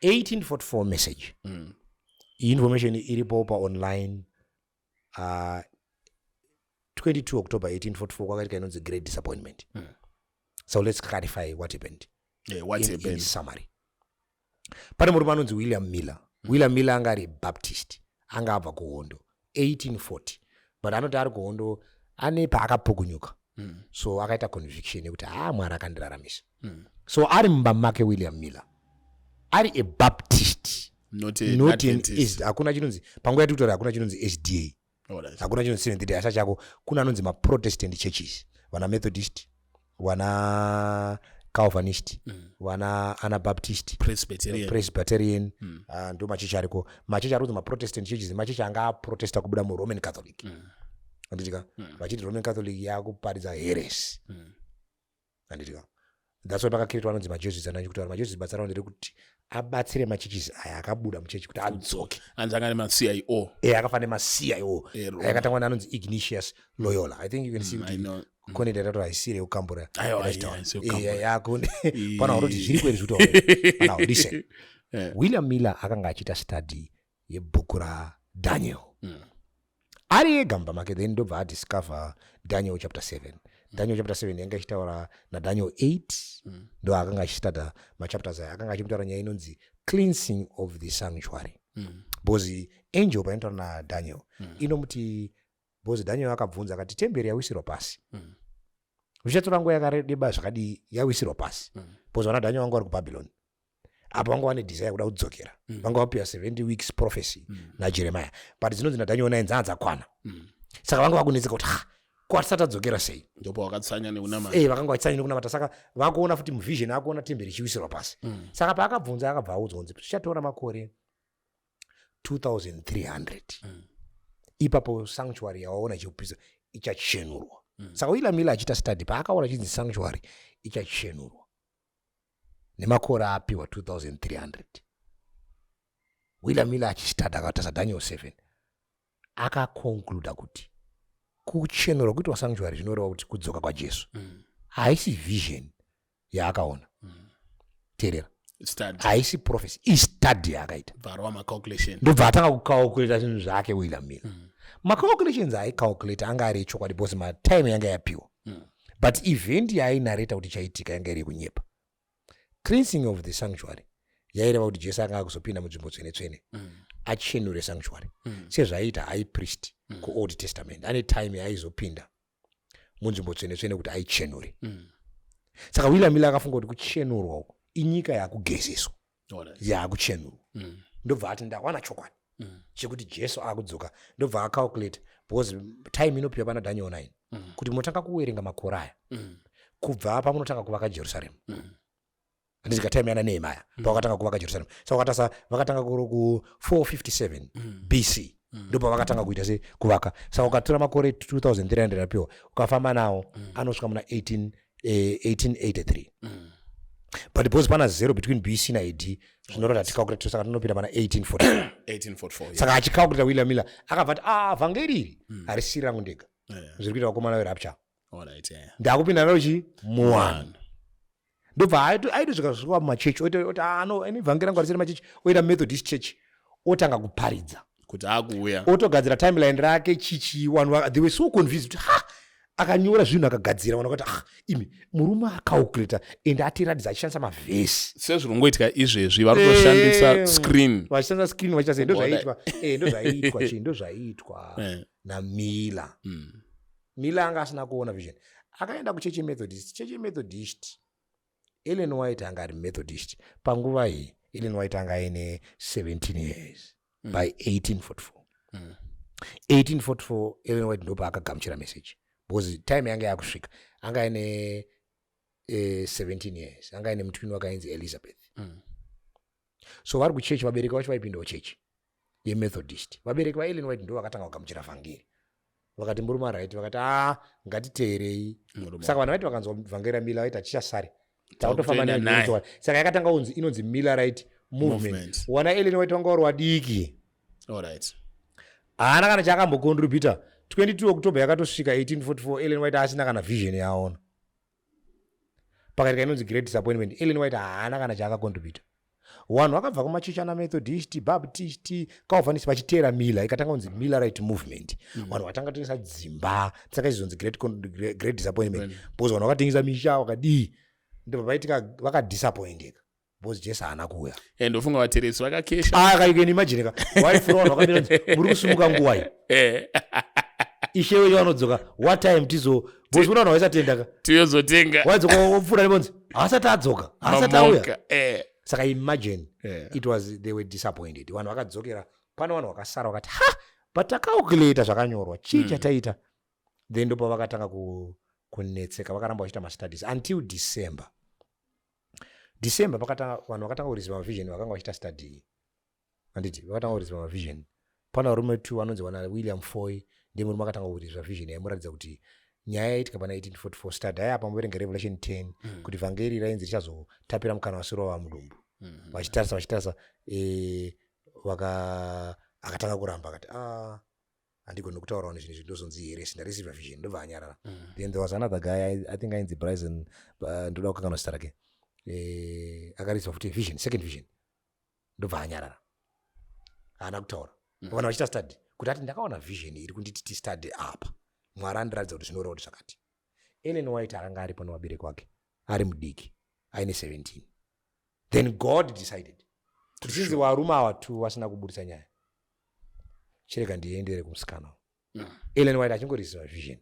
Speaker 2: 1844 message. Information iripo pa online 22 October 1844 kwakaita inonzi great disappointment. So let's clarify what happened. In summary. Pane murume anonzi William Miller. William Miller anga ari Baptist. Anga abva kuhondo 1840. But anoti ari kuhondo ane paakapukunyuka. So akaita conviction yekuti Mwari akandiraramisa. So ari mumba make William Miller. Ari a Baptist. Not an Adventist. Hakuna chinonzi panguva yatikutora hakuna chinonzi SDA. Hakuna chinonzi Seventh Day Asa chako kuna anonzi ma Protestant churches. Wana Methodist, wana Calvinist, wana Anabaptist, Presbyterian, ndo machechi ariko. Machechi ariko ma Protestant churches, machechi anga protesta kubuda mu Roman Catholic. Anditika. Machechi Roman Catholic yakuparidza heresy. Anditika. That's why pakakirwa anonzi maJesus anachikuti maJesus batsara ndere kuti abatsire machechi aya akabuda muchechi kuti adzoke.
Speaker 1: Anzanga ma CIO.
Speaker 2: Akafane ma CIO. Akatangwa anonzi Ignatius Loyola. I think you can see it. Kone datato aisire ukambura. Yakunde. Pana uroti zviri kweri zvuto. Now listen. William Miller akanga achita study yebhuku raDaniel. Ari egamba make then ndobva discover Daniel chapter 7. Daniel chapter 7 yanga ichitaura naDaniel 8 ndo akanga achitata machapters aya akanga achitaura nyaya inonzi cleansing of the sanctuary. Bozi angel painotaura naDaniel inomuti bozi Daniel akabvunza akati temberi yawisirwa pasi. Zvichatora nguva yakareba zvakadi yawisirwa pasi. Bozi wana Daniel wanga vari kuBhabhiloni. Apa wanga wane desire kuda kudzokera. Vanga vapiwa 70 weeks prophecy naJeremiah. But dzinonzi naDaniel 9 dzanza kwana. Saka vanga vakunetseka kuti kwatisati adzokera sei.
Speaker 1: Ndipo wakatsanya nekunamata.
Speaker 2: Vakanga vachitsanya nekunamata. Saka vakuona futi muvision akuona temberi ichiwisirwa pasi. Saka paakabvunza akabva audzwa kunzi zvichatora makore 2300. Ipapo sanctuary yawaona ichipisa ichachenurwa. Saka William Miller achita study paakaona chinzi sanctuary ichachenurwa. Nemakore apiwa 2300. William Miller achistada akatasa Daniel 7. Akakonkluda kuti kuchenurwa kuitwa sanctuary zvinoreva kuti kudzoka kwaJesu. Haisi vision yaakaona. Teerera. Haisi prophecy. Istudy yakaita.
Speaker 1: Varwa macalculation.
Speaker 2: Ndobva atanga kucalculate zvinhu zvake William Miller. Macalculations aicalculate anga ari chokwadi because matime yanga yapiwa. But event yaainareta kuti chaitika yanga iri kunyepa. Cleansing of the sanctuary yaireva kuti Jesu anga akuzopinda munzvimbo tsvene-tsvene achenure sanctuary. Sezvaiita high priest kuOld Testament ane time yaizopinda munzvimbo tsvene-tsvene kuti aichenure. Saka William Miller akafunga kuti kuchenurwa uko inyika yakugezeswa yakuchenurwa. Ndobva ati ndawana chokwadi chekuti Jesu akudzoka. Ndobva acalculate because time inopiwa pana Daniel 9 kuti munotanga kuwerenga makore aya kubva pamunotanga kuvaka Jerusalem. Ndizika time yana Nehemiah pakatanga kuvaka Jerusalem. Saka vakatanga ku 457 BC ndipo vakatanga kuita se kuvaka. Saka ukatora makore 2300 apiwa ukafamba nawo anosvika muna 1883. But because pana zero between BC na AD zvinoreva ticalculate saka tinopinda pana 1844. Saka achicalculate William Miller akabva ati vhangeri iri harisiri rangu ndega. Zviri kuita vakomana verapture. Ndakupinda naro muwanhu. Ndobva aitosvika kusvika mumachechi oti ani vhangeri rangu harisiri machechi oita Methodist church otanga kuparidza
Speaker 1: kuti akuuya
Speaker 2: otogadzira timeline rake chichi vanhu they were so confused kuti akanyora zvinhu akagadzira vanhu vakati imi murume acalculata ende atiratidza achishandisa mavhesi
Speaker 1: sezvirongoitika izvezvi vari kutoshandisa screen
Speaker 2: vachishandisa screen vachiita sei ndo zvaitwa naMiller. Miller anga asina kuona vision akaenda kuchechi Methodist. Ellen White anga ari Methodist panguva iyi. Ellen White anga aine 17 years by 1844 Ellen White ndopa akagamuchira message because time yanga yakusvika anga aine 17 years anga aine mutwini wakainzi Elizabeth. So vari kuchechi vabereki vacho vaipindawo chechi yeMethodist. Vabereki vaEllen White ndo vakatanga kugamuchira vhangeri vakati murume araiti vakati ngatiteerei. Saka vanhu vaiti vakanzwa vhangeri Miller vaiti tichasari tautofamba naye. Saka yakatanga inonzi Millerite movement. Wana Ellen White wanga vari wadiki. Haana kana chaakambokontribhuta 22 October yakatosvika 1844 Ellen White asina kana vision yaona. Pakatika inonzi great disappointment, Ellen White haana kana chaakakontribute. Vanhu vakabva kumachechi ana Methodist, Baptist, Calvinist vachiteera Miller, ikatanga kunzi Millerite movement. Vanhu vatanga kutengesa dzimba, saka izonzi great disappointment. Because vanhu vakatengesa misha vakadii, ndipo paitika vakadisappointika. Because Jesu haana kuuya.
Speaker 1: Ndofunga vateresi vakakesha.
Speaker 2: Kaikeni imagine ka. Wife round vakamira muri kusumuka nguwai. Ishewe vanodzoka what time tizo bosi kuna vanhu vaisatenda ka.
Speaker 1: Tiyozotenga.
Speaker 2: Wadzoka opfuura nebonzi. Asati adzoka. Asati auya. Saka imagine it was they were disappointed. Vanhu vakadzokera pane vanhu vakasara vakati ha but takaokuleta zvakanyorwa chii chataita. Then ndipo vakatanga kunetseka vakaramba vachiita mastudies until December pakatanga vanhu vakatanga kureceive vision vakanga vachiita study. Anditi vakatanga kureceive vision. Pana varume 2 vanonzi wana William Foy ndiye murume akatanga kureceive vision yamuratidza kuti nyaya yaitika pana 1844 study aya pamuverenga Revelation 10 kuti vhangeri rainzi richazotapira mukana wasiro wamudumbu. Vachitarisa akatanga kuramba akati handigoni kutaura nezvinhu zvindozonzi here sindareceive vision ndobva anyarara. Then there was another guy I think ainzi Bryson ndoda kukanganwa zita rake akareceive futi vision second vision ndobva anyarara haana kutaura. Vanhu vachiita study kuti ati ndakaona vision iri kunditi study apa Mwari andiratidza kuti zvinoreva kuti zvakati. Ellen White akanga ari pano wabereki wake ari mudiki aine 17. Then God decided kuti sinzi varume ava 2 vasina kubudisa nyaya chireka ndiendere kumusikana. Ellen White achingoreceive vision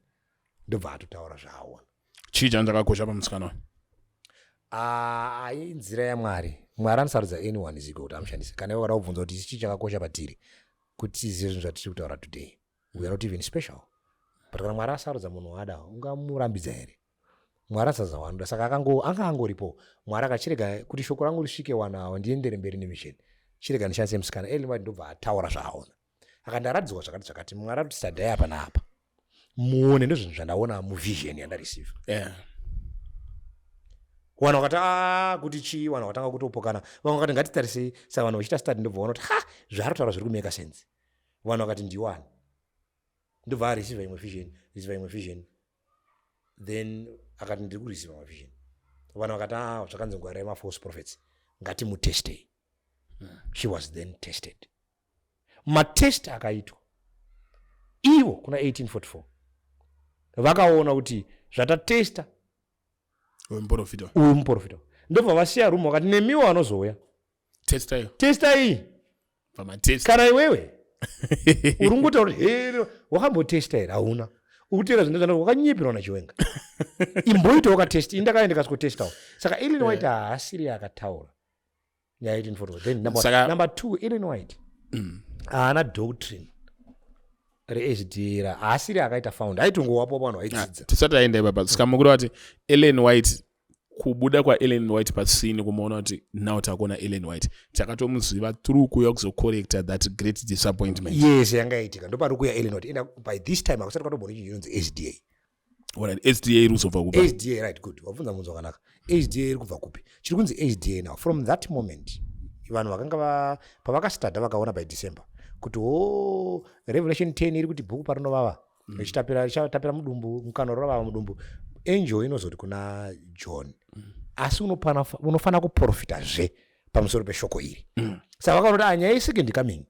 Speaker 2: ndobva atotaura zvaaona.
Speaker 1: Chii chanzakakosha pamusikana?
Speaker 2: Inzira yaMwari. Mwari anosarudza anyone ziko kuti amushandise. Kana iwe wakada kubvunza kuti chii chakakosha patiri kuti tizive zvinhu zvatiri kutaura today, we are not even special. But kana Mwari asarudza munhu waada ungamurambidza here? Mwari asarudza wanhu saka anga angoripo. Mwari akachirega kuti shoko rangu risvike wanhu ava ndiendere mberi nemission. Chirega ndishandise musikana. Ellen White ndobva ataura zvaaona. Akandaradzwa zvakati Mwari ari kuti sadhai apa naapa muone ndozvinhu zvandaona muvision yandareceive. Vanhu vakati kuti chii, vanhu vakatanga kutopokana. Vamwe vakati ngatitarisei, saka vanhu vachiita study ndobva vaona kuti zvaari kutaura zviri kumeka sense. Vanhu vakati ndiwani. Ndobva areceive imwe vision. Then akati ndiri kureceive imwe vision. Vanhu vakati zvakanzi nguva false prophets ngatimutestei. She was then tested. Matest akaitwa ivo kuna 1844 vakaona kuti zvatatesta uyu muprofita ndobva vasiya rume vakati nemiwo vanozouya testai kana iwewe uri ngotaura kuti here wakambotesta here hauna ukutera zvinhu wakanyipirwa naChiwenga imboita wakatesti indakaenda kasikotestawo. Saka Ellen White haasiri akataura nyaya 1844. Then number 2 Ellen White haana doctrine reSDA haasiri akaita found aitongowapo vanhu vaidzidza.
Speaker 1: Tisati aenda ibaba sikamukura kuti Ellen White kubuda kwaEllen White pasini kumaona kuti now takuona Ellen White takatomuziva through kuuya kuzocorrecta that great disappointment.
Speaker 2: Yes yangaitika ndopari kuuya Ellen White by this time akusati kwatobona chinonzi SDA.
Speaker 1: Alright, SDA iri kuzobva kupi?
Speaker 2: SDA right good wabvunza munhu zvakanaka. SDA iri kubva kupi? Chiri kunzi SDA now from that moment vanhu vakanga pavakastadha vakaona by December kuti Revelation 10 iri kuti bhuku parinovava richitapira mudumbu mukana unovava mudumbu angel inozoti kuna John asi unofana kuprofitazve pamusoro peshoko iri. Saka vakaona kuti nyaya yesecond coming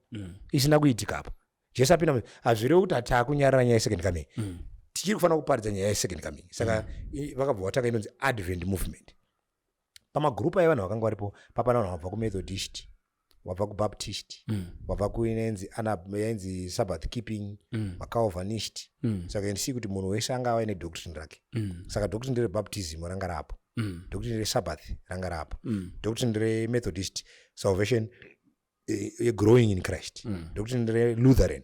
Speaker 2: isina kuitika apa. Jesu apinda hazvirevi kuti hatakunyarara nyaya yesecond coming tichiri kufanira kuparidza nyaya yesecond coming. Saka vakabva vatanga inonzi Advent movement. Pamagurupu avanhu vakanga varipo papana vanhu vabva kuMethodist, wabva kuBaptist, wabva kuinzi Sabbath keeping, maCalvinist. Saka ndisi kuti munhu wese anga ava nedoctrine rake. Saka doctrine reBaptism ranga rapo, doctrine reSabbath ranga rapo, doctrine reMethodist salvation growing in Christ, doctrine reLutheran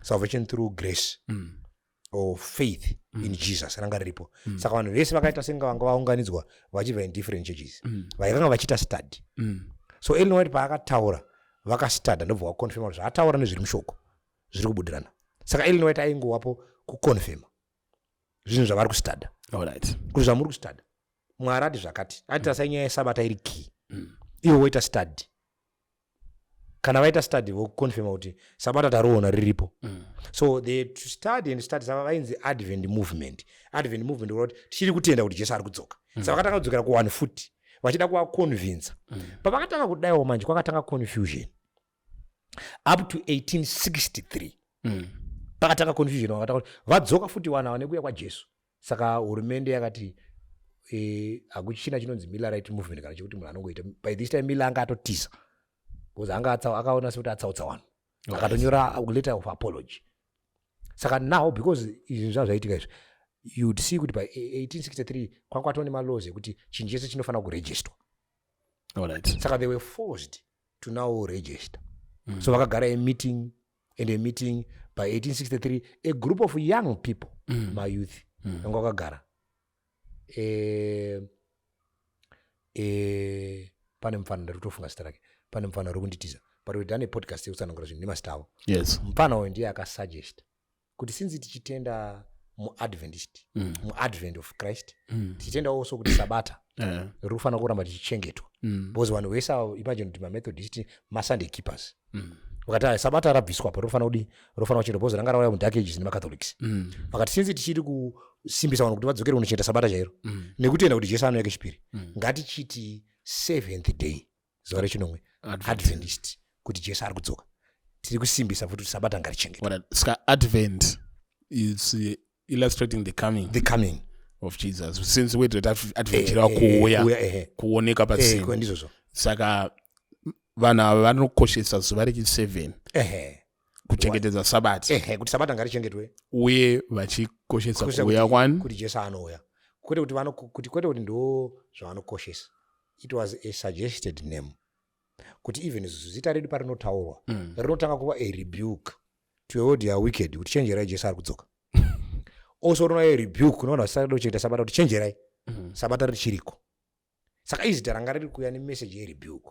Speaker 2: salvation through grace or faith in Jesus ranga riripo. Saka vanhu vese vakaita senga vanga vaunganidzwa vachibva in different churches vakanga vachiita study. So Ellen White paakataura vakastadha ndobva vakonfirma kuti zvaataura nezviri mushoko zviri kubudirana. Saka Ellen White aingowapo kukonfirma zvinhu zvavari kustadha. Kuti zvamuri kustadha Mwari ati zvakati ati tasai nyaya yesabata iri key iwe woita study kana vaita study vokonfirma kuti sabata tariona riripo. So they study and study saka vainzi advent movement kuti tichiri kutenda kuti Jesu ari kudzoka. Saka vakatanga kudzokera ku 1 foot vachida kuvaconvince. Pavakatanga kudaiwo manje kwakatanga confusion up to 1863. Pakatanga confusion vakatanga kuti vadzoka futi wana nekuuya kwaJesu. Saka hurumende yakati akuchina chinonzi Millerite movement kana chekuti munhu anongoita by this time Miller anga atotiza because anga akaona sekuti atsautsa vanhu akatonyora a letter of apology. Saka now because izvi zvaitika izvi you'd see kuti by 1863 kwakwatone malaws ekuti chinhu chese chinofanira kuregister.
Speaker 1: Alright.
Speaker 2: Saka they were forced to now register. So vakagara a meeting by 1863 a group of young people my youth vanga vakagara pane mufana ndari kutofunga zita rake, pane mufana uri kunditiza but we done a podcast yekusanangura zvinhu nemazita avo.
Speaker 1: Yes.
Speaker 2: Mufana uyu ndiye akasuggest kuti since tichitenda muadventist muadvent of Christ tichitenda also kuti sabata riri kufanira kuramba tichichengetwa because vanhu vese imagine kuti mamethodist masunday keepers vakati sabata rabviswapo rofanira kuchengetwa because ranga rauya mudark ages nemacatholics vakati since tichiri kusimbisa vanhu kuti vadzokere kunochengeta sabata chairo nekutenda kuti Jesu anouya kechipiri ngatichiti 7th day zuva rechinomwe adventist kuti Jesu ari kudzoka tiri kusimbisa futi kuti sabata ngarichengetwa.
Speaker 1: Ska advent is illustrating the coming of Jesus since we did advent kuoneka patsiko
Speaker 2: ndizvo.
Speaker 1: Saka vanhu ava vanokoshesa zuva rechi7 kuchengetedza sabata
Speaker 2: kuti sabata ngarichengetwe
Speaker 1: uye vachikoshesa kuuya kwani
Speaker 2: kuti Jesu anouya kwete kuti ndo zvavanokoshesa. It was a suggested name kuti even zita redu parinotaurwa rinotanga kuva a rebuke to a world ya wicked kuti chenjerai Jesu ari kudzoka. Also rinova a rebuke kunoona vasada kuchengeta sabata kuti chenjerai sabata richiriko. Saka izita ranga riri kuuya nemessage ye rebuke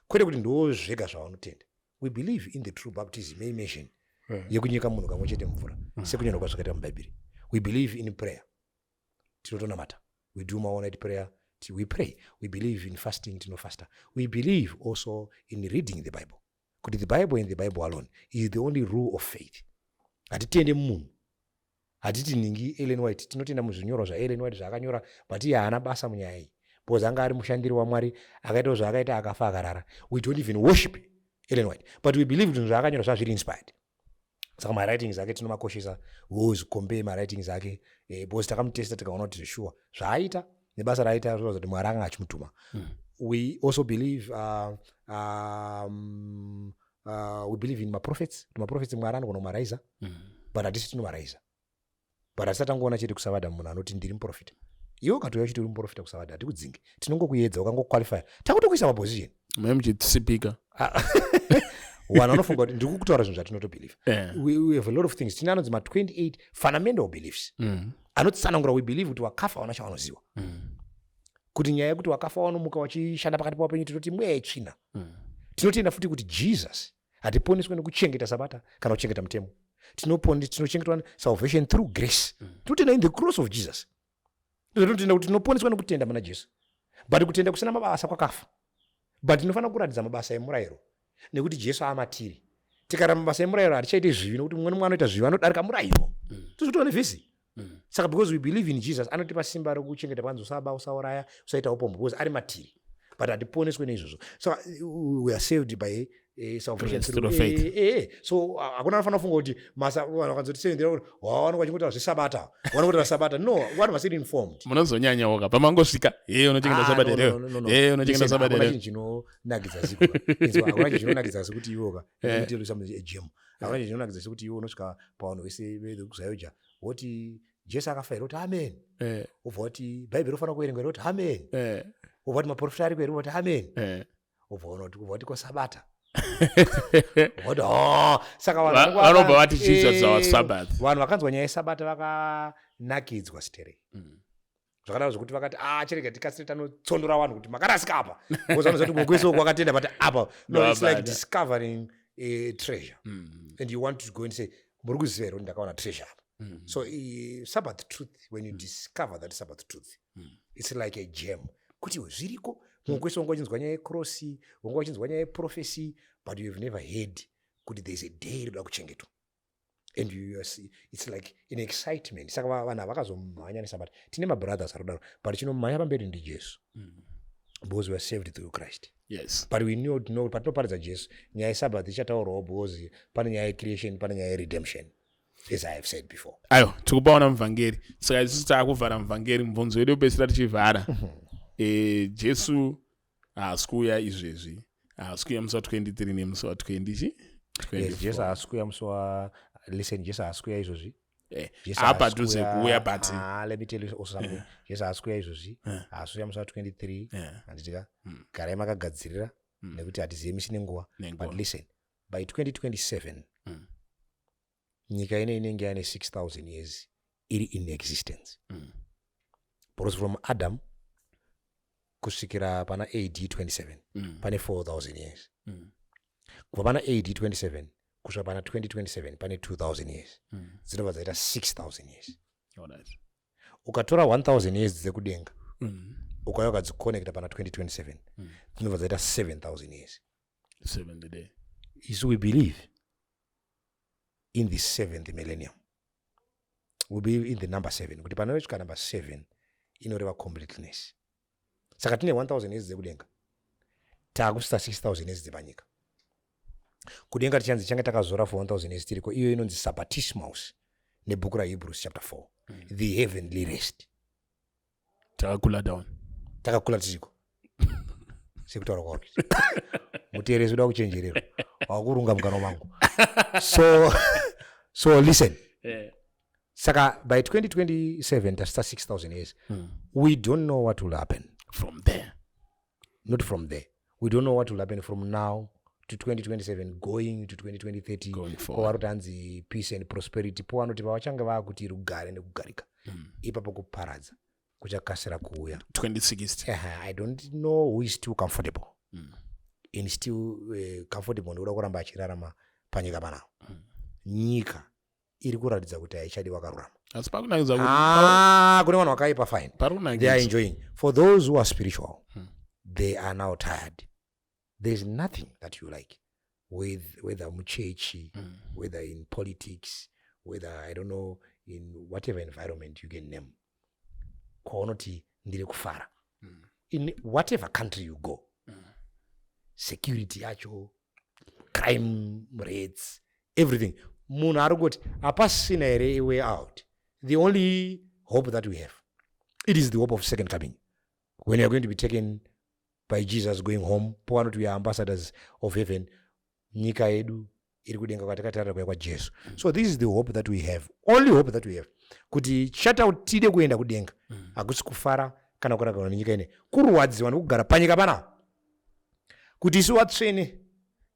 Speaker 2: kwete kuti ndo zvega zvavanotenda. We believe in the true baptism immersion yekunyika munhu kamwe chete mvura sekunyanyo kwazvakaita mubhaibheri. We believe in prayer tinotonamata, we do all night prayer, we pray. We believe in fasting tinofasta. We believe also in reading the Bible kuti the Bible and the Bible alone is the only rule of faith. Hatitende munhu, hatiti ningi Ellen White, tinotenda muzvinyorwa zvaEllen White zvaakanyora but iye haana basa munyaya iyi because anga ari mushandiri waMwari akaita zvaakaita akafa akarara. We don't even worship Ellen White but we believe kuti zvaakanyora zvazviri inspired. Saka mawritings ake tinomakoshesa, we always compare mawritings ake because takamutesta tikaona kuti sure zvaaita nebasa raaita zvoza kuti Mwari anga achimutuma. We also believe we believe in maprophets. Maprophets Mwari anogona kumaraisa but hatisi tinomaraiza. But hatisatangoona chete kusavada munhu anoti ndiri muprofita. Iwe ukatouya uchiti uri muprofita kusavada hatikudzingi. Tinongokuedza wakangoqualify. Takutokuisa maposition.
Speaker 1: Memuchitisipika.
Speaker 2: Vanhu vanofunga kuti ndiri kutaura zvinhu zvatinotobelieve. We have a lot of things. Tine anonzi ma28 fundamental beliefs. Anotitsanangura we believe kuti wakafa hauna chavanoziva. Kuti nyaya yekuti wakafa wanomuka wachishanda pakati pavo penyu tinoti mweya yetsvina. Tinotenda futi kuti Jesus hatiponeswe nekuchengeta sabata kana kuchengeta mutemo. Tinochengetwa salvation through grace. Tinotenda in the cross of Jesus. Tinotenda kuti tinoponeswa nekutenda muna Jesu. But kutenda kusina mabasa kwakafa. But tinofanira kuratidza mabasa emurayiro nekuti Jesu amatiri. Tikaramba mabasa emurayiro hatichaite zvivi nekuti mumwe nemumwe anoita zvivi anodarika murayiro. Tizotoona vhesi. Saka because we believe in Jesus anotipa simba rekuchengeta panzi usaba usauraya usaita upombwe because ari matiri. But hatiponeswe neizvozvo. So we are saved by salvation through faith. So hakuna anofanira kufunga kuti masa vakanzotisendera kuti wangu vachingota zvesabata vanongota sabata. No, one must be informed.
Speaker 1: Munozonyanyawoka pamangosvika unochengeta sabata leo unochengeta sabata leo.
Speaker 2: Hakuna chinonakidza siku. Hakuna chinonakidza sekuti iwoka until something a gym. Hakuna chinonakidza sekuti iwo unosvika pavanhu vese vekuzayoja woti Jesu akafa here, woti amen. Ubva wati Bhaibheri rofanira kuverengwa woti amen. Ubva wati maprofita ari kuverenga woti amen. Ubva wati kwasabata. Saka
Speaker 1: vanobva vati Jesus our Sabbath.
Speaker 2: Vanhu vakanzwa nyaya yesabata vakanakidzwa sitere. Zvakadaro zvokuti vakati chirega tikasire tanotsondora vanhu kuti makarasika apa. Because vanoziva kuti mukwese uku wakatenda but apa. No, it's like discovering a treasure. And you want to go and say muri kuziva here kuti ndakaona treasure apa. So Sabbath truth, when you discover that Sabbath truth, it's like a gem. Kuti zviriko Mumwe wanga uchinzwa nyaya yekrosi, wanga uchinzwa nyaya yeprophecy, but you have never heard kuti there is a day inoda kuchengetwa. And you see, it's like an excitement. Saka vanhu vakazomhanya neSabata. Tine mabrothers arodaro, but chinomhanya pamberi ndiJesu. Because we are saved through Christ.
Speaker 1: Yes.
Speaker 2: But we know patinoparidza Jesu, nyaya yeSabata ichataurawo because pane nyaya yecreation, pane nyaya yeredemption, as I have said before.
Speaker 1: Ayo, tikupaona muvhangeri. Saka isusu taakuvhara muvhangeri, mubvunzo wedu wopedzisira tichivhara. Jesu haasi kuuya izvezvi. Haasi kuuya musi wa23 nemusi wa20.
Speaker 2: Jesu haasi kuuya musi wa... Listen, Jesu haasi kuuya izvozvi.
Speaker 1: Apadhuze kuuya but
Speaker 2: let me tell you also something. Jesu haasi kuuya izvozvi. Haasi kuuya musi wa23. Handitika garai makagadzirira nekuti hatizivi misi nenguva. But listen, by 2027 nyika ine inenge yaane 6,000 years iri in existence. Because from Adam kusvikira pana AD 27 pane 4,000 years. Kubva pana AD 27 kusvika pana 2027 pane 2,000 years. Dzinobva dzaita 6,000 years. Ukatora 1,000 years dzekudenga ukauya ukadziconnecta pana 2027 dzinobva dzaita 7,000 years. Isu we believe in the 7th millennium. We believe in the number 7. Kuti panosvika number 7 inoreva completeness. Saka tine 1,000 years dzekudenga, taakusvika 6,000 years dzepanyika. Kudenga tichanzi change takazora for 1,000 years tiriko, iyo inonzi sabbatismos nebhuku raHebrews chapter 4. The heavenly rest. Takakula tiriko. Sekutaura kwauri. Muteeresi uda kuchenjererwa. Wakurunga mukano mangu. So listen. Saka by 2027 tasita 6,000 years. We don't know what will happen
Speaker 1: from there.
Speaker 2: Not from there. We don't know what will happen from now to 2027 going to 2030.
Speaker 1: Going forward.
Speaker 2: Powarutanzi peace and prosperity. Powanoti vavachanga vakuti rugare nekugarika. Ipapo kuparadza kuchakasira kuuya
Speaker 1: 2060.
Speaker 2: I don't know who is still comfortable. And still comfortable ndoda kuramba achirarama panyika panao. Nyika iri kuratidza kuti haichadi vakarurama.
Speaker 1: Asi pakunakidza
Speaker 2: kune vanhu vakaipa fine. They are enjoying. For those who are spiritual, they are now tired. There's nothing that you like, whether muchechi, whether in politics, whether I don't know, in whatever environment you can name. Kwaunoti ndiri kufara. In whatever country you go, security yacho, crime rates, everything. Munhu ari kuti hapasina here a way out. The only hope that we have, it is the hope of second coming, when you are going to be taken by Jesus going home. Powanoti we are ambassadors of heaven. Nyika yedu iri kudenga kwatakatarira kuya kwaJesu. So this is the hope that we have, only hope that we have, kuti chatautide kuenda kudenga hakusi kufara kana kuragana nenyika ine, kurwadziwa nekugara panyika pana. Kuti isu vatsvene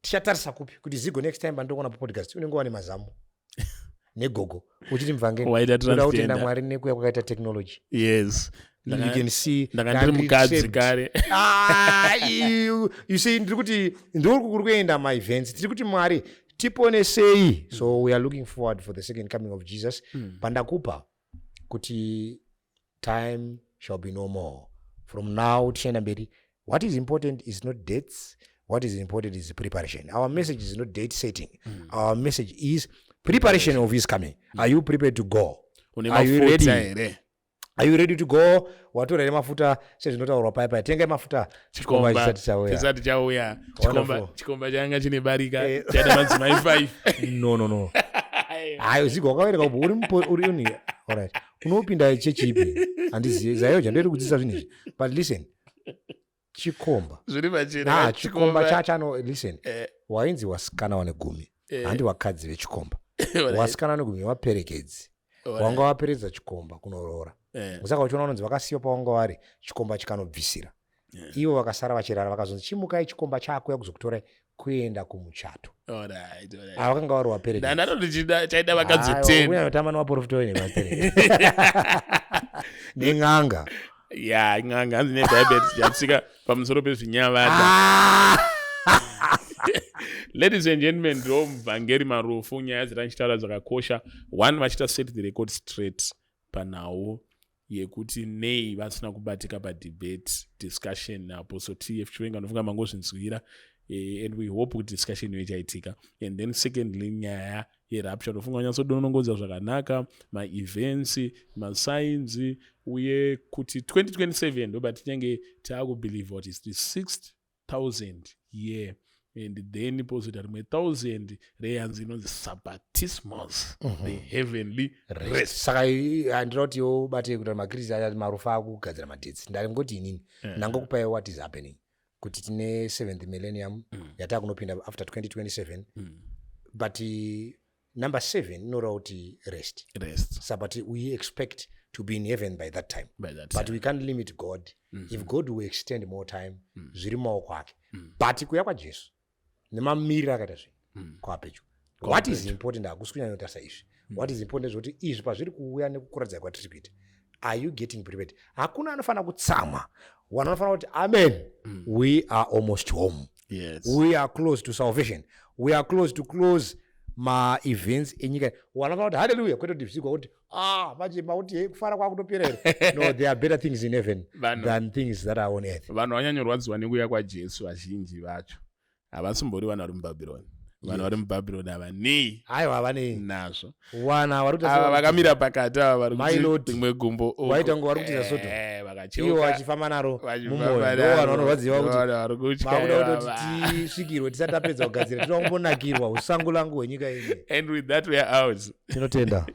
Speaker 2: tichatarisa kupi kuti zigo next time bandokona podcast unenge wane mazamu negogo uchiti mvangeni uda kutenda Mwari nekuya kwakaita technology.
Speaker 1: Yes.
Speaker 2: You can see
Speaker 1: ndakandiri mukadzi kare.
Speaker 2: You see ndiri kuti ndiri kuri kuenda ma events tiri kuti Mwari tiponesei. So we are looking forward for the second coming of Jesus. Pandakupa kuti time shall be no more. From now tichaenda mberi. What is important is not dates. What is important is preparation. Our message is not date setting. Our message is preparation of his coming. Are you prepared to go? Are you ready? Are you ready to go? Watora ile mafuta sezvinotaurwa paipa. Tenga mafuta chikomba chisati chauya.
Speaker 1: Chikomba changa chine barika. Chada madzimai 5.
Speaker 2: No. Hayo zigo wakawereka uri uni. Alright. Unopinda chechipi. Andiziye zayo ndoiri kudzisa zvinhu. But listen. Chikomba.
Speaker 1: Zviri pachena.
Speaker 2: Chikomba chachano listen. Wainzi wasikana wane gumi. Handi wakadzi vechikomba. Wasikana wane gumi waperekedzi. Wanga waperedza chikomba kunorora. Musaka uchiona unonzi vakasiya pawanga vari chikomba chikanobvisira. Ivo vakasara vachirara vakazonzi chimukai chikomba chako yakuzokutora kuenda kumuchato. Vakanga vari waperekedzi.
Speaker 1: Ndanoti chaida vakadzi 10.
Speaker 2: Unotama nevaprofita nevaperekedzi. Neng'anga.
Speaker 1: Ya, ng'anga hanzi nediabetes yatsika pamusoro pezvinyavada. Ladies and gentlemen, ndo muvhangeri Marufu, nyaya dzatachitaura dzakakosha. One, vachita set the record straight panhau yekuti nei vasina kubatika padebate discussion naApostle TF Chiwenga anofunga mangozvinzwira, and we hope kuti discussion iyo ichaitika. And then secondly, nyaya yerapture tofunga wanyatsodonongodza zvakanaka, maevents, masigns, uye kuti 2027 ndoba tinenge taakubelieve what is the 6,000 year, and then pozota rimwe 1,000 reyanzi inonzi sabbatismos, the heavenly rest.
Speaker 2: Saka handinotiwo bate kuti maKristu achati Marufu akugadzira madetsi. Ndaringoti inini ndangokupai what is happening kuti tine 7th millennium yatakunopinda after 2027, but number 7 inoreva kuti rest. So but we expect to be in heaven by that time. But we can't limit God. If God will extend more time, zviri maoko ake. But kuya kwaJesu nemamiriro akaita zvinhu kwapecho. What is important hakusi kunyanya kutarisa izvi. What is important zvoti izvi pazviri kuuya nekukuradza kwatiri kuita, are you getting prepared? Hakuna anofana kutsamwa. One anofana kuti amen, we are almost home.
Speaker 1: Yes.
Speaker 2: We are close to salvation. We are close to close ma-events enyika. Wanofana kuti hallelujah, kwete kuti zvikwa kuti machema kuti kufara kwakutopera here. No, there are better things in heaven than things that are on earth.
Speaker 1: Vanhu vanyanyorwadziwa nekuuya kwaJesu vazhinji vacho havasimbori vanhu vari muBhabhironi. Vanhu vari muBhabhironi ava nei,
Speaker 2: aiwa vanei
Speaker 1: nazvo
Speaker 2: wana vari kuita
Speaker 1: ava vakamira pakati ava vari kuti rimwe gumbo
Speaker 2: waita ngo vari kuita soto
Speaker 1: vakacheuka
Speaker 2: iwo vachifamba naro mumoyo ndo vanhu vanorwadziwa kuti makuda kuti tisvikirwe tisati tapedza kugadzira tinombonakirwa usangu langu hwenyika ine.
Speaker 1: And with that we are out.
Speaker 2: Tinotenda.